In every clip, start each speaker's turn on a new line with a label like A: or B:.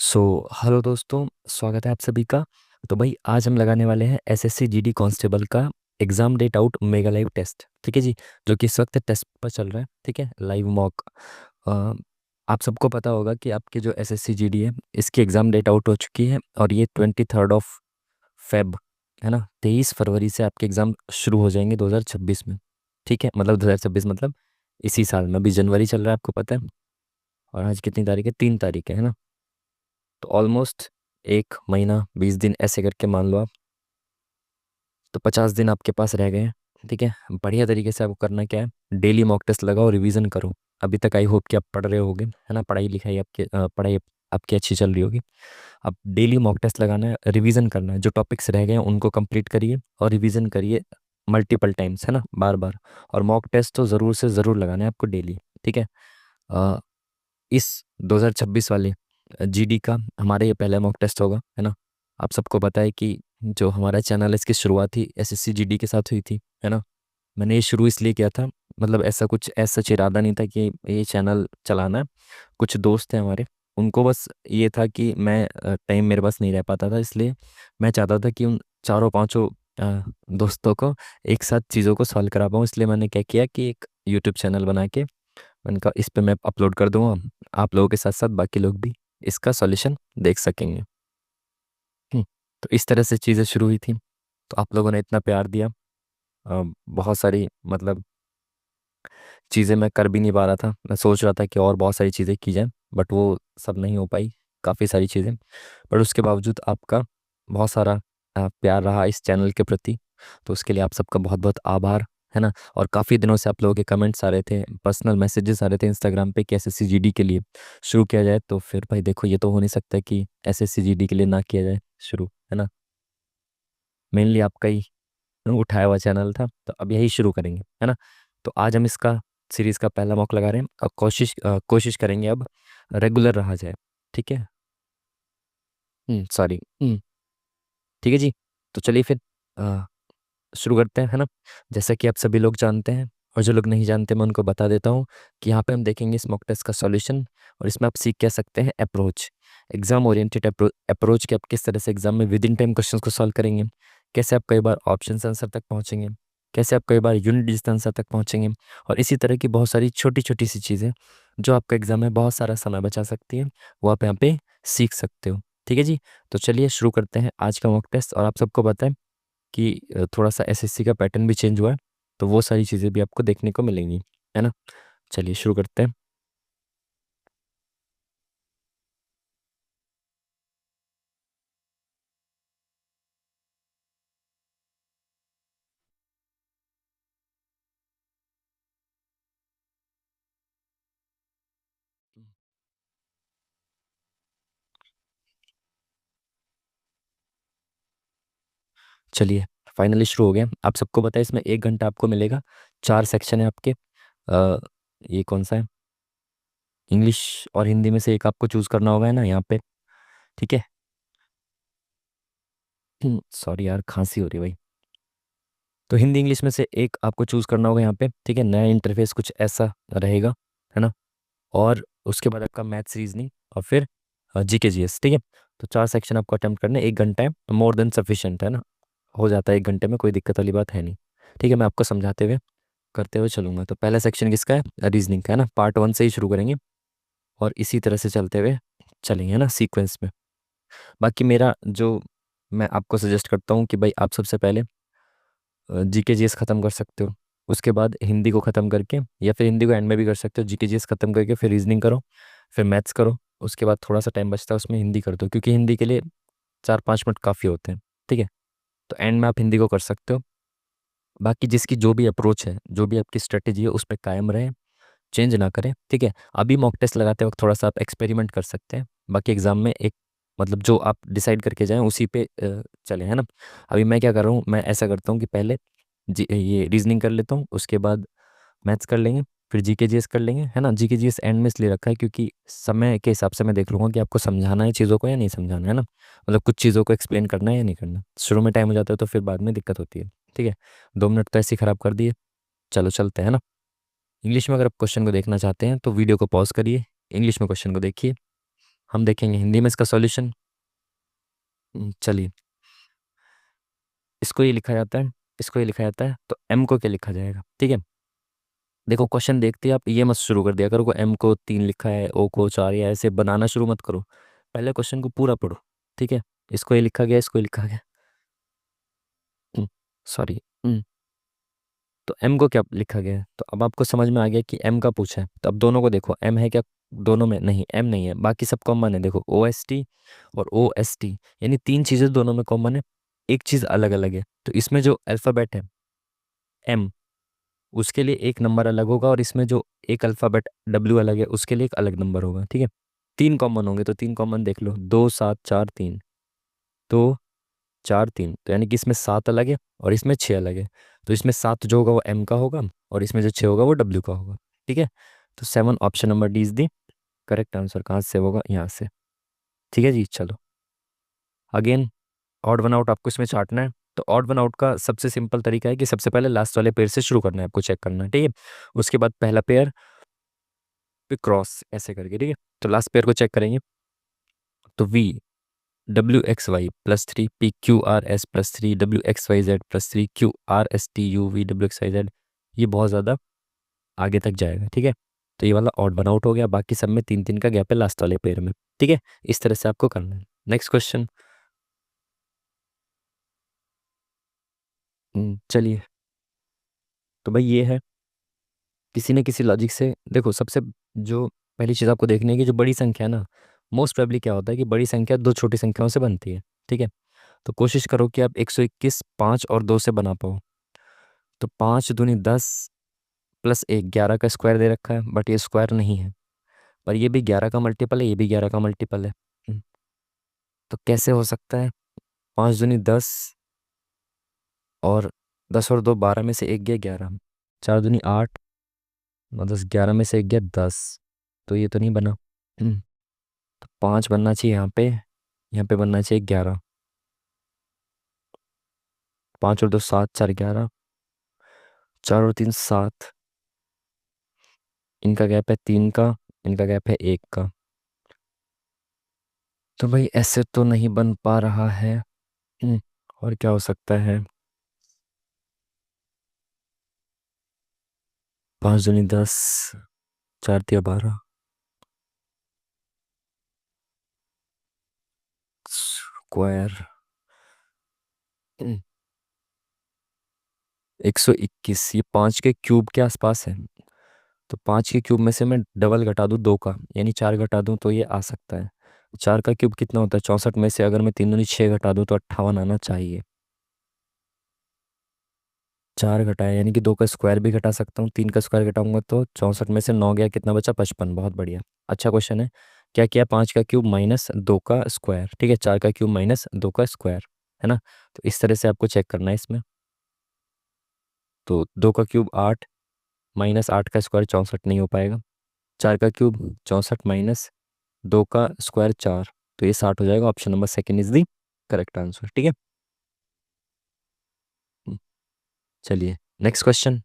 A: Hello दोस्तों, स्वागत है आप सभी का। तो भाई आज हम लगाने वाले हैं एसएससी जीडी कांस्टेबल का exam date out mega live test. ठीक है जी, जो कि इस वक्त टेस्ट पर चल रहा है। ठीक है, लाइव मॉक। आप सबको पता होगा कि आपके जो एसएससी जीडी है इसकी एग्ज़ाम डेट आउट हो चुकी है और ये 23 ऑफ फेब है ना, 23 फरवरी से आपके एग्ज़ाम शुरू हो जाएंगे 2026 में। ठीक है, मतलब 2026 मतलब इसी साल में। अभी जनवरी चल रहा है, आपको पता है। और आज कितनी तारीख है? 3 तारीख है ना। तो ऑलमोस्ट 1 महीना 20 दिन ऐसे करके मान लो आप। तो 50 दिन आपके पास रह गए हैं। ठीक है, बढ़िया तरीके से आपको करना क्या है, डेली मॉक टेस्ट लगाओ, रिवीजन करो। अभी तक आई होप कि आप पढ़ रहे होगे, है ना। पढ़ाई लिखाई आपकी पढ़ाई आपकी अच्छी चल रही होगी। अब डेली मॉक टेस्ट लगाना है, रिवीजन करना है। जो टॉपिक्स रह गए हैं उनको कंप्लीट करिए और रिवीजन करिए मल्टीपल टाइम्स, है ना, बार बार। और मॉक टेस्ट तो ज़रूर से ज़रूर लगाना है आपको डेली। ठीक है। अ, इस 2026 वाले जीडी का हमारे ये पहला मॉक टेस्ट होगा, है ना। आप सबको पता है कि जो हमारा चैनल है इसकी शुरुआत ही एसएससी जीडी के साथ हुई थी, है ना। मैंने ये शुरू इसलिए किया था, मतलब ऐसा कुछ ऐसा इरादा नहीं था कि ये चैनल चलाना है। कुछ दोस्त हैं हमारे, उनको बस ये था कि मैं टाइम मेरे पास नहीं रह पाता था, इसलिए मैं चाहता था कि उन चारों पांचों दोस्तों को एक साथ चीज़ों को सॉल्व करा पाऊँ। इसलिए मैंने क्या किया कि एक यूट्यूब चैनल बना के मैंने कहा इस पे मैं अपलोड कर दूंगा। आप लोगों के साथ साथ बाकी लोग भी इसका सॉल्यूशन देख सकेंगे। तो इस तरह से चीज़ें शुरू हुई थी। तो आप लोगों ने इतना प्यार दिया। बहुत सारी मतलब चीज़ें मैं कर भी नहीं पा रहा था। मैं सोच रहा था कि और बहुत सारी चीज़ें की जाएं, बट वो सब नहीं हो पाई, काफ़ी सारी चीज़ें। पर उसके बावजूद आपका बहुत सारा प्यार रहा इस चैनल के प्रति। तो उसके लिए आप सबका बहुत बहुत आभार, है ना। और काफ़ी दिनों से आप लोगों के कमेंट्स आ रहे थे, पर्सनल मैसेजेस आ रहे थे इंस्टाग्राम पे कि एसएससी जीडी के लिए शुरू किया जाए। तो फिर भाई देखो, ये तो हो नहीं सकता कि एसएससी जीडी के लिए ना किया जाए शुरू, है ना। मेनली आपका ही उठाया हुआ चैनल था, तो अब यही शुरू करेंगे, है ना। तो आज हम इसका सीरीज़ का पहला मॉक लगा रहे हैं और कोशिश करेंगे अब रेगुलर रहा जाए। ठीक है। सॉरी। ठीक है जी। तो चलिए फिर अ, शुरू करते हैं, है ना। जैसा कि आप सभी लोग जानते हैं और जो लोग नहीं जानते मैं उनको बता देता हूँ कि यहाँ पे हम देखेंगे इस मॉक टेस्ट का सॉल्यूशन। और इसमें आप सीख क्या सकते हैं, अप्रोच, एग्जाम ओरिएंटेड अप्रोच, कि आप किस तरह से एग्जाम में विद इन टाइम क्वेश्चंस को सॉल्व करेंगे। कैसे आप कई बार ऑप्शन आंसर तक पहुँचेंगे। कैसे आप कई बार यूनिट डिजिट आंसर तक पहुँचेंगे। और इसी तरह की बहुत सारी छोटी छोटी सी चीज़ें जो आपका एग्जाम में बहुत सारा समय बचा सकती है, वो आप यहाँ पे सीख सकते हो। ठीक है जी। तो चलिए शुरू करते हैं आज का मॉक टेस्ट। और आप सबको पता है कि थोड़ा सा एसएससी का पैटर्न भी चेंज हुआ है, तो वो सारी चीज़ें भी आपको देखने को मिलेंगी, है ना। चलिए शुरू करते हैं। चलिए, फाइनली शुरू हो गया। आप सबको पता है इसमें 1 घंटा आपको मिलेगा। 4 सेक्शन है आपके। अ, ये कौन सा है, इंग्लिश और हिंदी में से एक आपको चूज़ करना होगा, है ना, यहाँ पे। ठीक है। सॉरी यार, खांसी हो रही है भाई। तो हिंदी इंग्लिश में से एक आपको चूज़ करना होगा यहाँ पे। ठीक है, नया इंटरफेस कुछ ऐसा रहेगा, है ना। और उसके बाद आपका मैथ्स, रीजनिंग और फिर जीके जीएस। ठीक है। तो 4 सेक्शन आपको अटेम्प्ट करने, 1 घंटा है, मोर देन सफिशिएंट, है ना। हो जाता है 1 घंटे में, कोई दिक्कत वाली बात है नहीं। ठीक है, मैं आपको समझाते हुए करते हुए चलूंगा। तो पहला सेक्शन किसका है, रीजनिंग का, है ना। पार्ट 1 से ही शुरू करेंगे और इसी तरह से चलते हुए चलेंगे, है ना, सीक्वेंस में। बाकी मेरा जो, मैं आपको सजेस्ट करता हूँ कि भाई आप सबसे पहले जीके जीएस ख़त्म कर सकते हो। उसके बाद हिंदी को ख़त्म करके, या फिर हिंदी को एंड में भी कर सकते हो, जीके जीएस ख़त्म करके फिर रीजनिंग करो, फिर मैथ्स करो। उसके बाद थोड़ा सा टाइम बचता है उसमें हिंदी कर दो, क्योंकि हिंदी के लिए 4-5 मिनट काफ़ी होते हैं। ठीक है। तो एंड में आप हिंदी को कर सकते हो। बाकी जिसकी जो भी अप्रोच है, जो भी आपकी स्ट्रेटेजी है, उस पर कायम रहे, चेंज ना करें। ठीक है। अभी मॉक टेस्ट लगाते वक्त थोड़ा सा आप एक्सपेरिमेंट कर सकते हैं। बाकी एग्जाम में एक, मतलब जो आप डिसाइड करके जाएं उसी पे चले, है ना। अभी मैं क्या कर रहा हूँ, मैं ऐसा करता हूँ कि पहले जी ये रीजनिंग कर लेता हूँ, उसके बाद मैथ्स कर लेंगे, फिर जीके जीएस कर लेंगे, है ना। जीके जीएस एंड में इसलिए रखा है क्योंकि समय के हिसाब से मैं देख लूँगा कि आपको समझाना है चीज़ों को या नहीं समझाना, है ना। मतलब कुछ चीज़ों को एक्सप्लेन करना है या नहीं करना। शुरू में टाइम हो जाता है तो फिर बाद में दिक्कत होती है। ठीक है। 2 मिनट तो ऐसे ही ख़राब कर दिए। चलो चलते हैं, है ना। इंग्लिश में अगर आप क्वेश्चन को देखना चाहते हैं तो वीडियो को पॉज करिए, इंग्लिश में क्वेश्चन को देखिए। हम देखेंगे हिंदी में इसका सॉल्यूशन। चलिए, इसको ये लिखा जाता है, इसको ये लिखा जाता है, तो एम को क्या लिखा जाएगा? ठीक है, देखो क्वेश्चन देखते ही आप ये मत शुरू कर दिया करो को एम को 3 लिखा है, ओ को 4, या ऐसे बनाना शुरू मत करो। पहले क्वेश्चन को पूरा पढ़ो। ठीक है, इसको ये लिखा गया, इसको ये लिखा गया, सॉरी, तो एम को क्या लिखा गया है? तो अब आपको समझ में आ गया कि एम का पूछा है, तो अब दोनों को देखो, एम है क्या दोनों में? नहीं, एम नहीं है, बाकी सब कॉमन है। देखो ओ एस टी और ओ एस टी, यानी 3 चीज़ें दोनों में कॉमन है, एक चीज़ अलग अलग है। तो इसमें जो अल्फ़ाबेट है एम, उसके लिए एक नंबर अलग होगा, और इसमें जो एक अल्फ़ाबेट डब्ल्यू अलग है, उसके लिए एक अलग नंबर होगा। ठीक है, 3 कॉमन होंगे, तो 3 कॉमन देख लो, 2 7 4 3, 2 4 3, तो यानी कि इसमें 7 अलग है और इसमें 6 अलग है। तो इसमें 7 जो होगा वो एम का होगा, और इसमें जो 6 होगा वो डब्ल्यू का होगा। ठीक है, तो 7 option number D is the correct answer. कहाँ से होगा? यहाँ से। ठीक है जी, चलो अगेन, ऑड वन आउट आपको इसमें चाटना है। तो ऑड वन आउट का सबसे सिंपल तरीका है कि सबसे पहले लास्ट वाले पेयर से शुरू करना है, आपको चेक करना है। ठीक है, उसके बाद पहला पेयर पे क्रॉस ऐसे करके। ठीक है, तो लास्ट पेयर को चेक करेंगे, तो V W X Y plus 3, P Q R S plus 3, W X Y Z plus 3, Q R S T U V W X Y Z, ये बहुत ज़्यादा आगे तक जाएगा। ठीक है, तो ये वाला ऑड वन आउट हो गया, बाकी सब में 3 3 का गैप है लास्ट वाले पेयर में। ठीक है, इस तरह से आपको करना है। Next question. चलिए, तो भाई ये है, किसी न किसी लॉजिक से देखो, सबसे जो पहली चीज़ आपको देखनी है कि जो बड़ी संख्या है ना, मोस्ट प्रोबेबली क्या होता है कि बड़ी संख्या दो छोटी संख्याओं से बनती है। ठीक है, तो कोशिश करो कि आप 121 5 और 2 से बना पाओ। तो 5 दूनी 10 प्लस 1, 11 का स्क्वायर दे रखा है, बट ये स्क्वायर नहीं है, पर ये भी 11 का मल्टीपल है, ये भी 11 का मल्टीपल है। तो कैसे हो सकता है? 5 दूनी 10, और 10 और 2 12 में से एक गया 11, 4 दूनी 8, 9 10 11 में से एक गया 10, तो ये तो नहीं बना। तो 5 बनना चाहिए यहाँ पे बनना चाहिए 11, 5 और 2 7, 4 11, 4 और 3 7, इनका गैप है 3 का, इनका गैप है 1 का। तो भाई ऐसे तो नहीं बन पा रहा है। हम्म, और क्या हो सकता है? 5 दूनी 10, 4 तिया 12, स्क्वायर 121, ये 5 के क्यूब के आसपास है। तो 5 के क्यूब में से मैं डबल घटा दूँ 2 का, यानी 4 घटा दूँ, तो ये आ सकता है। 4 का क्यूब कितना होता है? 64 में से अगर मैं 3 दूनी 6 घटा दूँ तो 58 आना चाहिए। 4 घटाया, यानी कि 2 का स्क्वायर भी घटा सकता हूँ, 3 का स्क्वायर घटाऊंगा तो 64 में से 9 गया, कितना बचा? 55। बहुत बढ़िया, अच्छा क्वेश्चन है। क्या किया? 5 का क्यूब माइनस 2 का स्क्वायर। ठीक है, 4 का क्यूब माइनस 2 का स्क्वायर, है ना? तो इस तरह से आपको चेक करना है इसमें। तो 2 का क्यूब 8, माइनस 8 का स्क्वायर 64 नहीं हो पाएगा। 4 का क्यूब 64 माइनस 2 का स्क्वायर 4, तो ये 60 हो जाएगा। Option number second is the correct answer. ठीक है, हम्म, चलिए नेक्स्ट क्वेश्चन।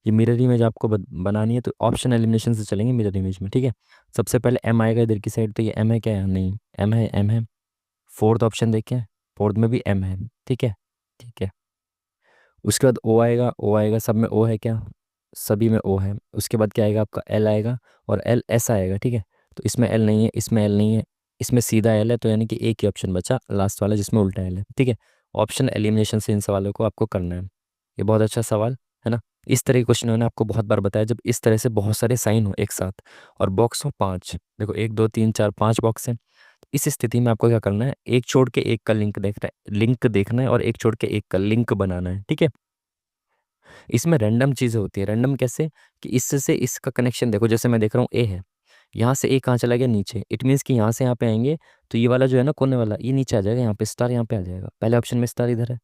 A: ये मिरर इमेज आपको बनानी है, तो ऑप्शन एलिमिनेशन से चलेंगे मिरर इमेज में। ठीक है, सबसे पहले एम आएगा इधर की साइड, तो ये एम है क्या? नहीं, एम है, एम है। फोर्थ ऑप्शन देखें, फोर्थ में भी एम है। ठीक है, ठीक है। उसके बाद ओ आएगा, ओ आएगा, सब में ओ है क्या? सभी में ओ है। उसके बाद क्या आएगा आपका? एल आएगा, और एल ऐसा आएगा। ठीक है, तो इसमें एल नहीं है, इसमें एल नहीं है, इसमें सीधा एल है, तो यानी कि एक ही ऑप्शन बचा लास्ट वाला जिसमें उल्टा एल है। ठीक है, ऑप्शन एलिमिनेशन से इन सवालों को आपको करना है। ये बहुत अच्छा सवाल है ना? इस तरह के क्वेश्चन मैंने आपको बहुत बार बताया, जब इस तरह से बहुत सारे साइन हो एक साथ और बॉक्स हो 5, देखो 1 2 3 4 5 बॉक्स है। इस स्थिति में आपको क्या करना है? एक छोड़ के एक का लिंक देखना है, और एक छोड़ के एक का लिंक बनाना है। ठीक है, इसमें रैंडम चीज़ें होती है। रैंडम कैसे? कि इससे से इसका कनेक्शन देखो, जैसे मैं देख रहा हूँ ए है, यहाँ से ए कहाँ चला गया? नीचे। इट मीन्स कि यहाँ से यहाँ पे आएंगे, तो ये वाला जो है ना कोने वाला, ये नीचे आ जाएगा, यहाँ पे स्टार यहाँ पे आ जाएगा। पहले ऑप्शन में स्टार इधर है,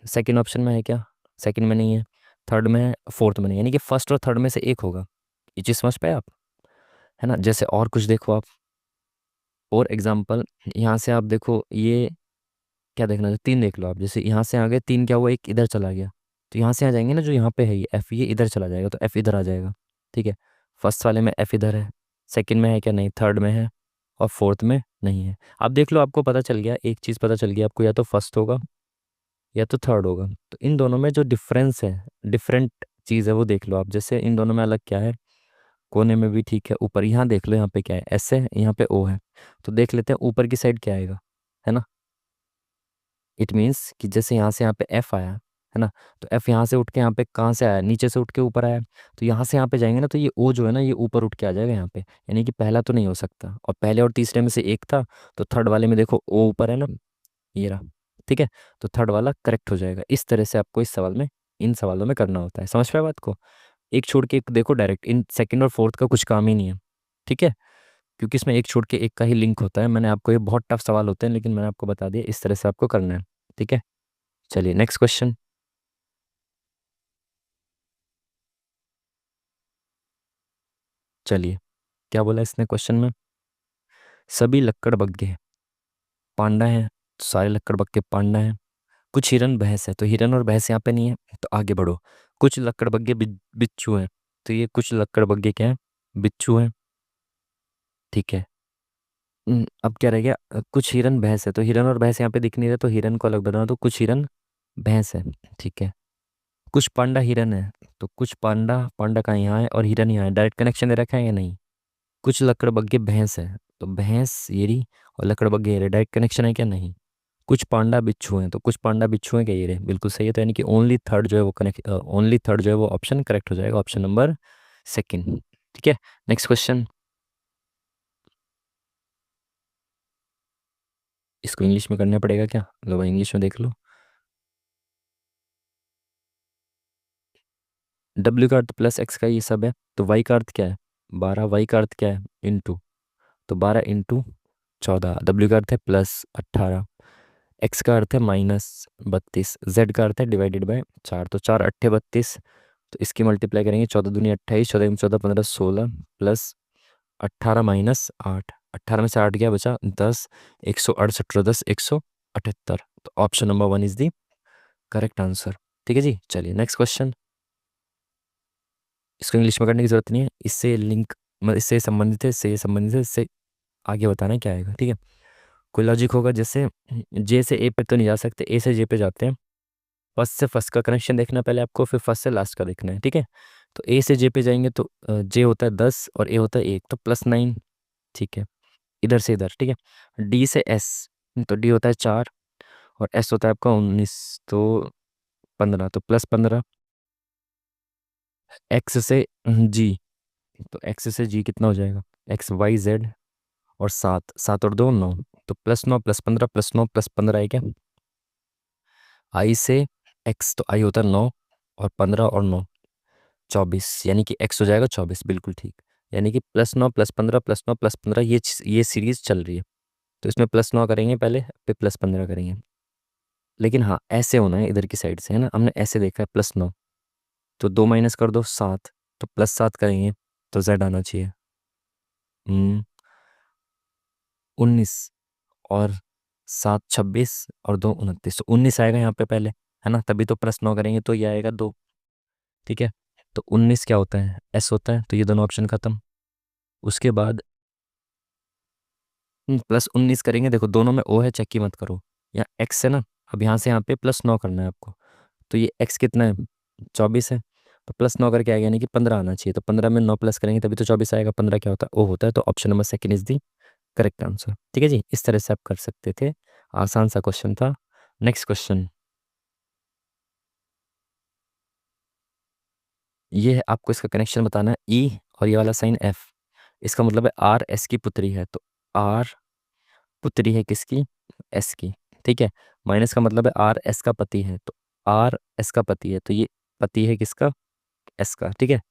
A: सेकंड ऑप्शन में है क्या? सेकंड में नहीं है, थर्ड में है, फोर्थ में नहीं है, यानी कि फर्स्ट और थर्ड में से एक होगा। ये चीज़ समझ पाए आप, है ना? जैसे और कुछ देखो आप, और एग्जाम्पल, यहाँ से आप देखो, ये क्या देखना है? 3 देख लो आप, जैसे यहाँ से आ गए 3, क्या हुआ? एक इधर चला गया, तो यहाँ से आ जाएंगे ना, जो यहाँ पे है ये एफ, ये इधर चला जाएगा, तो एफ इधर आ जाएगा। ठीक है, फर्स्ट वाले में एफ इधर है, सेकंड में है क्या? नहीं। थर्ड में है और फोर्थ में नहीं है। आप देख लो, आपको पता चल गया, एक चीज़ पता चल गया आपको, या तो फर्स्ट होगा या तो थर्ड होगा। तो इन दोनों में जो डिफरेंस है, डिफरेंट चीज़ है, वो देख लो आप। जैसे इन दोनों में अलग क्या है, कोने में भी ठीक है, ऊपर यहाँ देख लो, यहाँ पे क्या है, एस है, यहाँ पे ओ है। तो देख लेते हैं ऊपर की साइड क्या आएगा, है ना। इट मीन्स कि जैसे यहाँ से यहाँ पे एफ आया है ना, तो एफ यहाँ से उठ के यहाँ पे कहाँ से आया, नीचे से उठ के ऊपर आया। तो यहाँ से यहाँ पे जाएंगे ना, तो ये ओ जो है ना, ये ऊपर उठ के आ जाएगा यहाँ पे, यानी कि पहला तो नहीं हो सकता, और पहले और तीसरे में से एक था, तो थर्ड वाले में देखो ओ ऊपर है ना, ये रहा। ठीक है, तो थर्ड वाला करेक्ट हो जाएगा। इस तरह से आपको इस सवाल में, इन सवालों में करना होता है। समझ पाए बात को? एक छोड़ के एक देखो डायरेक्ट, इन सेकंड और फोर्थ का कुछ काम ही नहीं है। ठीक है, क्योंकि इसमें एक छोड़ के एक का ही लिंक होता है। मैंने आपको, ये बहुत टफ सवाल होते हैं, लेकिन मैंने आपको बता दिया इस तरह से आपको करना है। ठीक है, चलिए नेक्स्ट क्वेश्चन। चलिए, क्या बोला इसने क्वेश्चन में? सभी लक्कड़बग्घे पांडा हैं, तो सारे लक्कड़बग्घे पांडा हैं। कुछ हिरन भैंस है, तो हिरन और भैंस यहाँ पे नहीं है, तो आगे बढ़ो। कुछ लक्कड़बग्घे बिच्छू हैं, तो ये कुछ लक्कड़बग्घे क्या है? बिच्छू हैं। ठीक है। अब क्या रह गया? कुछ हिरन भैंस है, तो हिरन और भैंस यहाँ पे दिख नहीं रहे, तो हिरन को अलग बनाना, तो कुछ हिरन भैंस है। ठीक है। कुछ पांडा हिरन है, तो कुछ पांडा, पांडा का यहाँ है और हिरन यहाँ है, डायरेक्ट कनेक्शन दे रखा है या नहीं? कुछ लकड़बग्घे भैंस है, तो भैंस ये रही और लकड़बग्घे ये रहे, डायरेक्ट कनेक्शन है क्या? नहीं। कुछ पांडा बिच्छू हैं, तो कुछ पांडा बिच्छू हैं क्या? ये रहे, बिल्कुल सही है। तो यानी कि ओनली थर्ड जो है वो कनेक्ट, ओनली थर्ड जो है वो ऑप्शन करेक्ट हो जाएगा, ऑप्शन नंबर सेकंड। ठीक है, नेक्स्ट क्वेश्चन। इसको इंग्लिश में करना पड़ेगा क्या? लो भाई, इंग्लिश में देख लो। डब्ल्यू का अर्थ प्लस एक्स का ये सब है, तो वाई का अर्थ क्या है? 12। वाई का अर्थ क्या है? इंटू। तो 12 इंटू 14। डब्ल्यू का अर्थ है प्लस 18, एक्स का अर्थ है -32, जेड का अर्थ है डिवाइडेड बाय 4। तो 4 × 8 = 32। तो इसकी मल्टीप्लाई करेंगे, 14 दूनी 28, 14 × 14 = 16, प्लस 18 - 8, 18 में से 8 गया, बचा 10, 168 और 10 178। तो option number 1 is the correct answer. ठीक है जी, चलिए नेक्स्ट क्वेश्चन। इसको इंग्लिश में करने की जरूरत नहीं है, इससे लिंक, इससे संबंधित है, इससे संबंधित है, इससे आगे बताना है क्या आएगा। ठीक है, कोई लॉजिक होगा, जैसे जे से ए पे तो नहीं जा सकते, ए से जे पे जाते हैं। फर्स्ट से फर्स्ट का कनेक्शन देखना पहले आपको, फिर फर्स्ट से लास्ट का देखना है। ठीक है, तो ए से जे पे जाएंगे, तो जे होता है 10 और ए होता है 1, तो +9। ठीक है, इधर से इधर। ठीक है, डी से एस, तो डी होता है 4 और एस होता है आपका 19, तो 15, तो +15। एक्स से जी, तो एक्स से जी कितना हो जाएगा? एक्स वाई जेड, और 7, 7 और 2 9, तो +9 +15 +9 +15 है क्या? आई से एक्स, तो आई होता है 9 और 15 और 9 24, यानी कि एक्स हो जाएगा 24, बिल्कुल ठीक। यानी कि +9 +15 +9 +15, ये सीरीज चल रही है। तो इसमें +9 करेंगे पहले, फिर +15 करेंगे। लेकिन हाँ, ऐसे होना है इधर की साइड से, है ना, हमने ऐसे देखा है +9, तो 2 माइनस कर दो 7, तो +7 करेंगे, तो जेड आना चाहिए। 19 और 7 26 और 2 29, तो 19 आएगा यहाँ पे पहले, है ना, तभी तो +9 करेंगे तो ये आएगा 2। ठीक है, तो 19 क्या होता है? एस होता है, तो ये दोनों ऑप्शन खत्म। उसके बाद +19 करेंगे, देखो दोनों में ओ है, चेक की मत करो, यहाँ एक्स है ना। अब यहाँ से यहाँ पे +9 करना है आपको, तो ये एक्स कितना है? 24 है, तो +9 करके आएगा, यानी कि 15 आना चाहिए। तो 15 में 9 प्लस करेंगे तभी तो 24 आएगा। 15 क्या होता है? ओ होता है, तो option number second is the correct answer. ठीक है जी, इस तरह से आप कर सकते थे, आसान सा क्वेश्चन था। नेक्स्ट क्वेश्चन, ये है, आपको इसका कनेक्शन बताना है, ई और ये वाला साइन एफ, इसका मतलब है आर एस की पुत्री है, तो आर पुत्री है किसकी? एस की। ठीक है, माइनस का मतलब है आर एस का पति है, तो आर एस का पति है, तो ये पति है किसका? एस का। ठीक है,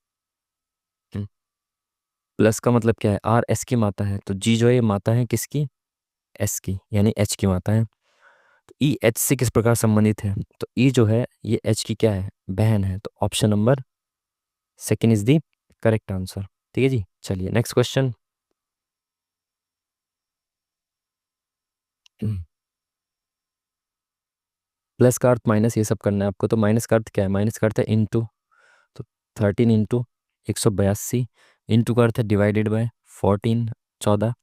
A: प्लस का मतलब क्या है? आर एस की माता है, तो जी जो है ये माता है किसकी? एस की, यानी एच की माता है। तो ई एच से किस प्रकार संबंधित है? तो ई जो है ये एच की क्या है? बहन है, तो option number second is the correct answer. ठीक है जी, चलिए नेक्स्ट क्वेश्चन। प्लस का अर्थ माइनस, ये सब करना है आपको, तो माइनस का अर्थ क्या है? माइनस का अर्थ है इंटू, तो 13 इंटू 182, इंटू का अर्थ है डिवाइडेड बाय 14, 14।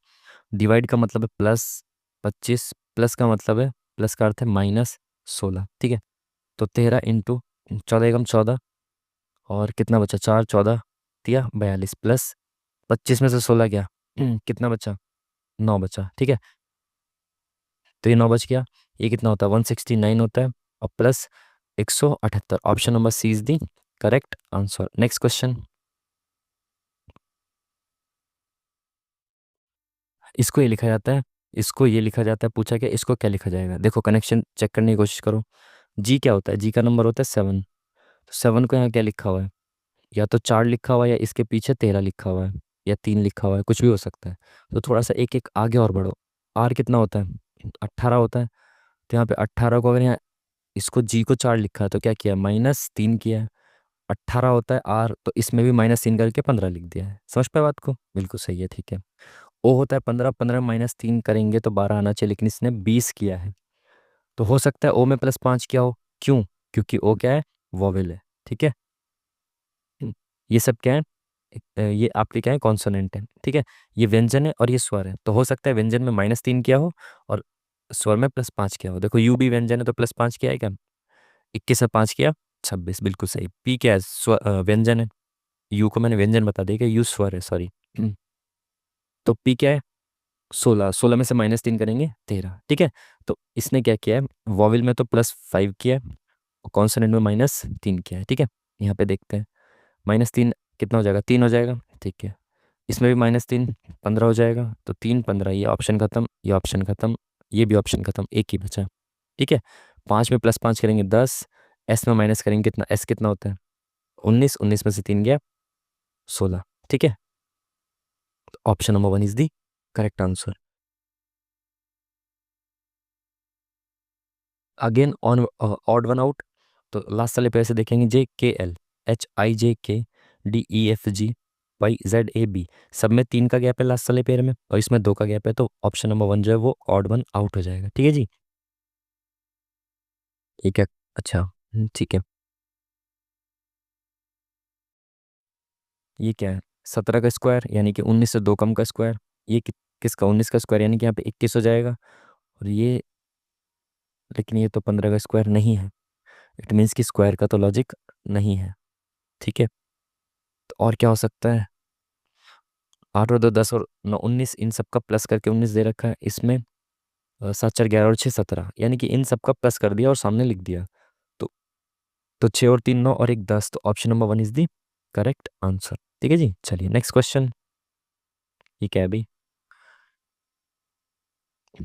A: डिवाइड का मतलब है प्लस 25, प्लस का मतलब है, प्लस का अर्थ है माइनस 16। ठीक है, तो 13 इंटू 14 एकम 14, और कितना बचा, 4 14 दिया 42, प्लस 25 में से 16 गया, कितना बचा, 9 बचा। ठीक है, तो ये 9 बच गया। ये कितना होता है, 169 होता है, और plus 178। Option number C is the correct answer. Next question. इसको ये लिखा जाता है, इसको ये लिखा जाता है, पूछा क्या, इसको क्या लिखा जाएगा। देखो कनेक्शन चेक करने की कोशिश करो। जी क्या होता है, जी का नंबर होता है 7, तो 7 को यहाँ क्या लिखा हुआ है, या तो 4 लिखा हुआ है, या इसके पीछे 13 लिखा हुआ है, या 3 लिखा हुआ है, कुछ भी हो सकता है। तो थोड़ा सा एक एक आगे और बढ़ो। आर कितना होता है, 18 होता है। तो यहाँ पे 18 को अगर यहाँ, इसको जी को 4 लिखा है, तो क्या किया, -3 किया है। 18 होता है आर, तो इसमें भी -3 करके 15 लिख दिया है। समझ पाए बात को, बिल्कुल सही है। ठीक है, ओ होता है 15, 15 -3 करेंगे तो 12 आना चाहिए, लेकिन इसने 20 किया है। तो हो सकता है ओ में +5 किया हो। क्यों, क्योंकि ओ क्या है, वॉवेल है। ठीक है, ये सब क्या है, ये आपके क्या है, कॉन्सोनेंट है। ठीक है, ये व्यंजन है और ये स्वर है, तो हो सकता है व्यंजन में -3 किया हो और स्वर में +5 किया हो। देखो यू भी व्यंजन है तो +5 किया है क्या, 21 से 5 किया 26, बिल्कुल सही। पी क्या है, व्यंजन है। यू को मैंने व्यंजन बता दिया, कि यू स्वर है, सॉरी। तो पी क्या है, 16, 16 में से -3 करेंगे 13। ठीक है, तो इसने क्या किया है, वॉविल में तो +5 किया है, और कॉन्सोनेंट में -3 किया है। ठीक है, यहाँ पे देखते हैं, -3 कितना हो जाएगा, 3 हो जाएगा। ठीक है, इसमें भी -3, 15 हो जाएगा। तो 3 15, ये ऑप्शन खत्म, ये ऑप्शन खत्म, ये भी ऑप्शन खत्म, एक ही बचा। ठीक है, 5 में +5 करेंगे 10, एस में माइनस करेंगे कितना, एस कितना होता है 19, 19 में से 3 गया 16। ठीक है, तो option number 1 is the correct answer. Again on odd one out, तो लास्ट वाले पेयर से देखेंगे, JKL HIJKDEFGYZAB, सब में 3 का गैप है लास्ट वाले पेयर में, और इसमें 2 का गैप है, तो ऑप्शन नंबर 1 जो है वो ऑड वन आउट हो जाएगा। ठीक है जी, ठीक है। अच्छा, ठीक है। ये क्या है, 17 का स्क्वायर, यानी कि 19 से 2 कम का स्क्वायर। ये किसका, 19 का स्क्वायर, यानी कि यहाँ पे 21 हो जाएगा। और ये, लेकिन ये तो 15 का स्क्वायर नहीं है, इट मीन्स कि स्क्वायर का तो लॉजिक नहीं है। ठीक है, तो और क्या हो सकता है, 8 और 2 10 और 9 19, इन सब का प्लस करके 19 दे रखा है। इसमें 7 4 11 और 6 17, यानी कि इन सब का प्लस कर दिया और सामने लिख दिया। तो 6 और 3 9 और 1 10, तो option number 1 is the correct answer. ठीक है जी, चलिए नेक्स्ट क्वेश्चन। ये क्या है भाई,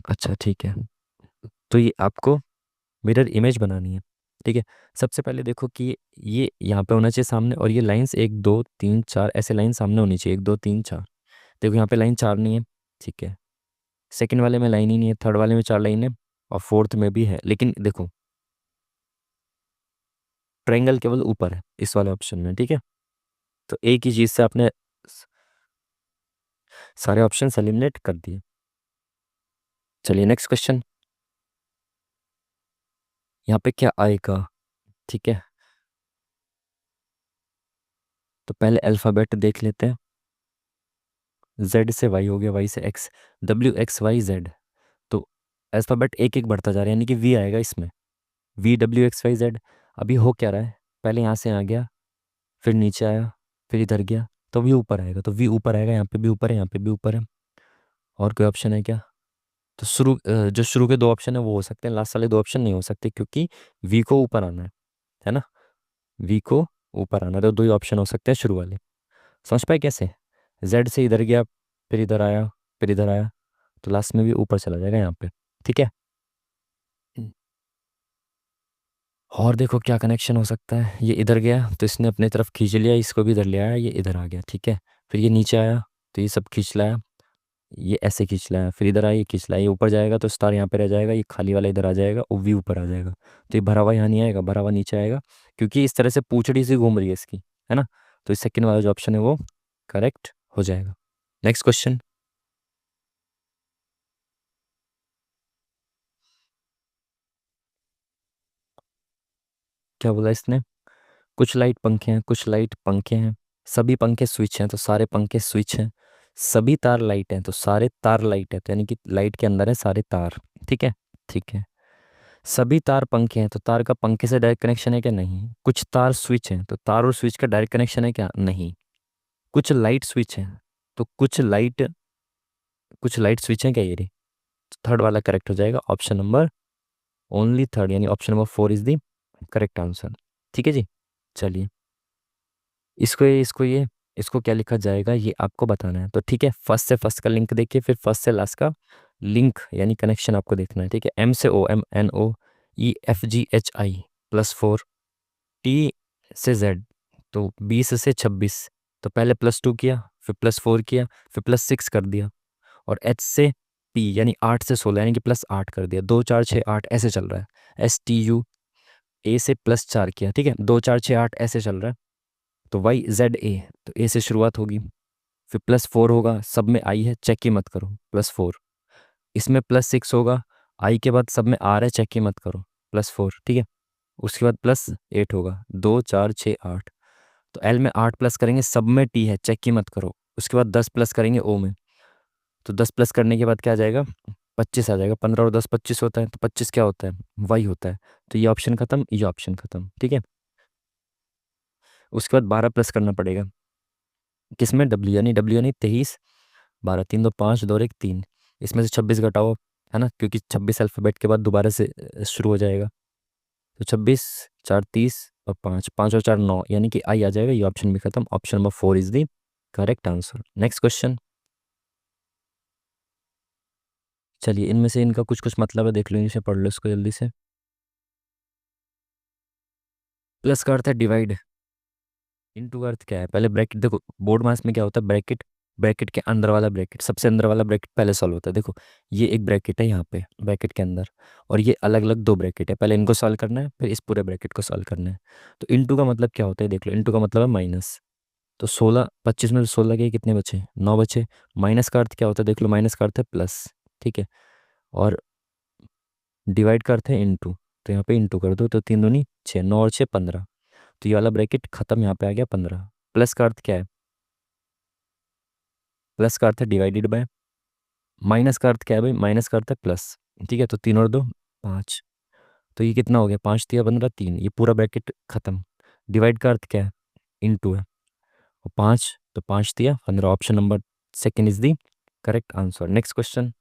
A: अच्छा ठीक है, तो ये आपको मिरर इमेज बनानी है। ठीक है, सबसे पहले देखो कि ये यहाँ पे होना चाहिए सामने, और ये लाइंस 1 2 3 4 ऐसे लाइन सामने होनी चाहिए, 1 2 3 4। देखो यहाँ पे लाइन 4 नहीं है। ठीक है, सेकंड वाले में लाइन ही नहीं है, थर्ड वाले में 4 लाइन है, और फोर्थ में भी है। लेकिन देखो ट्रायंगल केवल ऊपर है इस वाले ऑप्शन में। ठीक है, तो एक ही चीज से आपने सारे ऑप्शन एलिमिनेट कर दिए। चलिए नेक्स्ट क्वेश्चन, यहाँ पे क्या आएगा। ठीक है, तो पहले अल्फ़ाबेट देख लेते हैं। Z से Y हो गया, Y से X, WXYZ। तो अल्फ़ाबेट एक एक बढ़ता जा रहा है, यानी कि V आएगा इसमें, VWXYZ। अभी हो क्या रहा है, पहले यहाँ से आ गया, फिर नीचे आया, फिर इधर गया, तो V ऊपर आएगा। तो V ऊपर आएगा, यहाँ पे भी ऊपर है, यहाँ पे भी ऊपर है। और कोई ऑप्शन है क्या, तो जो शुरू के 2 ऑप्शन है वो हो सकते हैं, लास्ट वाले 2 ऑप्शन नहीं हो सकते, क्योंकि V को ऊपर आना है ना, V को ऊपर आना है, तो 2 ही ऑप्शन हो सकते हैं शुरू वाले। समझ पाए कैसे, Z से इधर गया, फिर इधर आया, फिर इधर आया, तो लास्ट में भी ऊपर चला जाएगा यहाँ पे। ठीक है, और देखो क्या कनेक्शन हो सकता है, ये इधर गया तो इसने अपने तरफ खींच लिया, इसको भी इधर ले आया, ये इधर आ गया। ठीक है, फिर ये नीचे आया तो ये सब खींच लाया, ये ऐसे खींच लाया, फिर इधर आया, ये खींच लाया, ये ऊपर जाएगा तो स्टार यहाँ पे रह जाएगा, ये खाली वाला इधर आ जाएगा, और वी ऊपर आ जाएगा। तो ये भरा हुआ यहाँ नहीं आएगा, भरा हुआ नीचे आएगा, क्योंकि इस तरह से पूंछड़ी से घूम रही है इसकी, है ना। तो इस सेकंड वाला जो ऑप्शन है वो करेक्ट हो जाएगा। नेक्स्ट क्वेश्चन, क्या बोला इसने, कुछ लाइट पंखे हैं, कुछ लाइट पंखे हैं, सभी पंखे स्विच हैं, तो सारे पंखे स्विच हैं। सभी तार लाइट हैं तो सारे तार लाइट है, तो यानी कि लाइट के अंदर है सारे तार। ठीक है, ठीक है। सभी तार पंखे हैं तो तार का पंखे से डायरेक्ट कनेक्शन है क्या? नहीं। कुछ तार स्विच हैं तो तार और स्विच का डायरेक्ट कनेक्शन है क्या? नहीं। कुछ लाइट स्विच हैं तो कुछ लाइट स्विच हैं क्या? ये थर्ड वाला करेक्ट हो जाएगा, ऑप्शन नंबर ओनली थर्ड, यानी option number 4 is the correct answer. ठीक है जी। चलिए, इसको क्या लिखा जाएगा ये आपको बताना है। तो ठीक है, फर्स्ट से फर्स्ट का लिंक देखिए, फिर फर्स्ट से लास्ट का लिंक यानी कनेक्शन आपको देखना है। ठीक है, M से O, MNOEFGHI +4, T से Z, तो 20 से 26, तो पहले +2 किया, फिर +4 किया, फिर +6 कर दिया, और H से P यानी 8 से 16 यानी कि +8 कर दिया, 2 4 6 8 ऐसे चल रहा है। STU A से +4 किया, ठीक है, 2 4 6 8 ऐसे चल रहा है। तो YZA, तो A से शुरुआत होगी, फिर +4 होगा, सब में आई है, चेक ही मत करो, +4। इसमें +6 होगा, आई के बाद सब में आ रहा है, चेक ही मत करो, +4। ठीक है, उसके बाद +8 होगा, 2 4 6 8, तो एल में 8 प्लस करेंगे, सब में टी है, चेक ही मत करो। उसके बाद 10 प्लस करेंगे ओ में, तो 10 प्लस करने के बाद क्या आ जाएगा? 25 आ जाएगा। 15 और 10 25 होता है, तो 25 क्या होता है? वाई होता है। तो ये ऑप्शन खत्म, ये ऑप्शन खत्म। ठीक है, उसके बाद 12 प्लस करना पड़ेगा, किसमें? डब्ल्यू यानी 23, 12 3 2 5 2 और 1 3, इसमें से 26 घटाओ, है ना, क्योंकि 26 अल्फ़ाबेट के बाद दोबारा से शुरू हो जाएगा। तो 26 4 30 और 5 5 और 4 9, यानी कि आई आ जाएगा, ये ऑप्शन भी खत्म। Option number 4 is the correct answer. Next question. चलिए, इनमें से इनका कुछ कुछ मतलब है, देख लो, इनसे पढ़ लो इसको जल्दी से। प्लस का अर्थ है डिवाइड, इनटू का अर्थ क्या है? पहले ब्रैकेट देखो, बोर्ड मास में क्या होता है? ब्रैकेट, ब्रैकेट के अंदर वाला ब्रैकेट, सबसे अंदर वाला ब्रैकेट पहले सॉल्व होता है। देखो, ये एक ब्रैकेट है यहाँ पे ब्रैकेट के अंदर, और ये अलग अलग दो ब्रैकेट है, पहले इनको सॉल्व करना है, फिर इस पूरे ब्रैकेट को सॉल्व करना है। तो इनटू का मतलब क्या होता है? देख लो, इनटू का मतलब है माइनस। तो 16 25 में 16 के कितने बचे? 9 बचे। माइनस का अर्थ क्या होता है? देख लो, माइनस का अर्थ है प्लस। ठीक है, और डिवाइड का अर्थ है इनटू, तो यहाँ पे इनटू कर दो, तो 3 दूनी 6, 9 और 6 15, तो ये वाला ब्रैकेट खत्म, यहाँ पे आ गया 15। प्लस का अर्थ क्या है? प्लस का अर्थ है डिवाइडेड बाय। माइनस का अर्थ क्या है भाई? माइनस का अर्थ है प्लस। ठीक है, तो 3 और 2 5, तो ये कितना हो गया? 5 तिया 15 3, ये पूरा ब्रैकेट खत्म। डिवाइड का अर्थ क्या है? इनटू है, और 5, तो 5 तिया 15, option number second is the correct answer. Next question.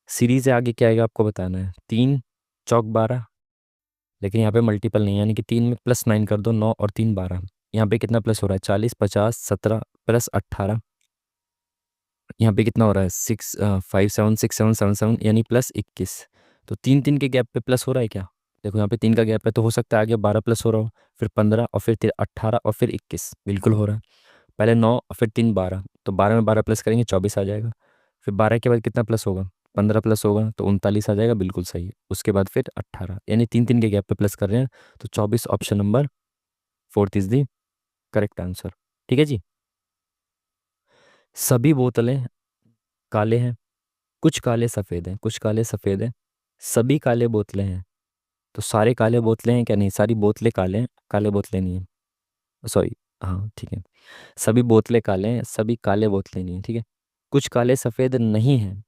A: Series से आगे क्या आएगा आपको बताना है। 3 चौक 12, लेकिन यहाँ पे मल्टीपल नहीं है, यानी कि 3 में +9 कर दो, 9 और 3 12, यहाँ पे कितना प्लस हो रहा है? 40 50 17 +18, यहाँ पे कितना हो रहा है? 5 7 6 7 7 7, यानी +21। तो 3 3 के गैप पे प्लस हो रहा है क्या? देखो, यहाँ पे 3 का गैप है, तो हो सकता है आगे 12 प्लस हो रहा हो, फिर 15 और फिर 18 और फिर 21, बिल्कुल हो रहा है। पहले 9 और फिर 3 12, तो 12 में 12 प्लस करेंगे 24 आ जाएगा। फिर 12 के बाद कितना प्लस होगा? 15 प्लस होगा, तो 39 आ जाएगा, बिल्कुल सही है। उसके बाद फिर 18, यानी 3 3 के गैप पे प्लस कर रहे हैं, तो 24 option number fourth is the correct answer. ठीक है जी। सभी बोतलें काले हैं, कुछ काले सफ़ेद हैं, कुछ काले सफ़ेद हैं, सभी काले बोतलें हैं, तो सारे काले बोतलें हैं क्या? नहीं, सारी बोतलें काले हैं, काले बोतलें नहीं हैं, सॉरी। हाँ ठीक है, सभी बोतलें काले हैं, सभी काले बोतलें नहीं हैं। ठीक है, कुछ काले सफ़ेद नहीं हैं।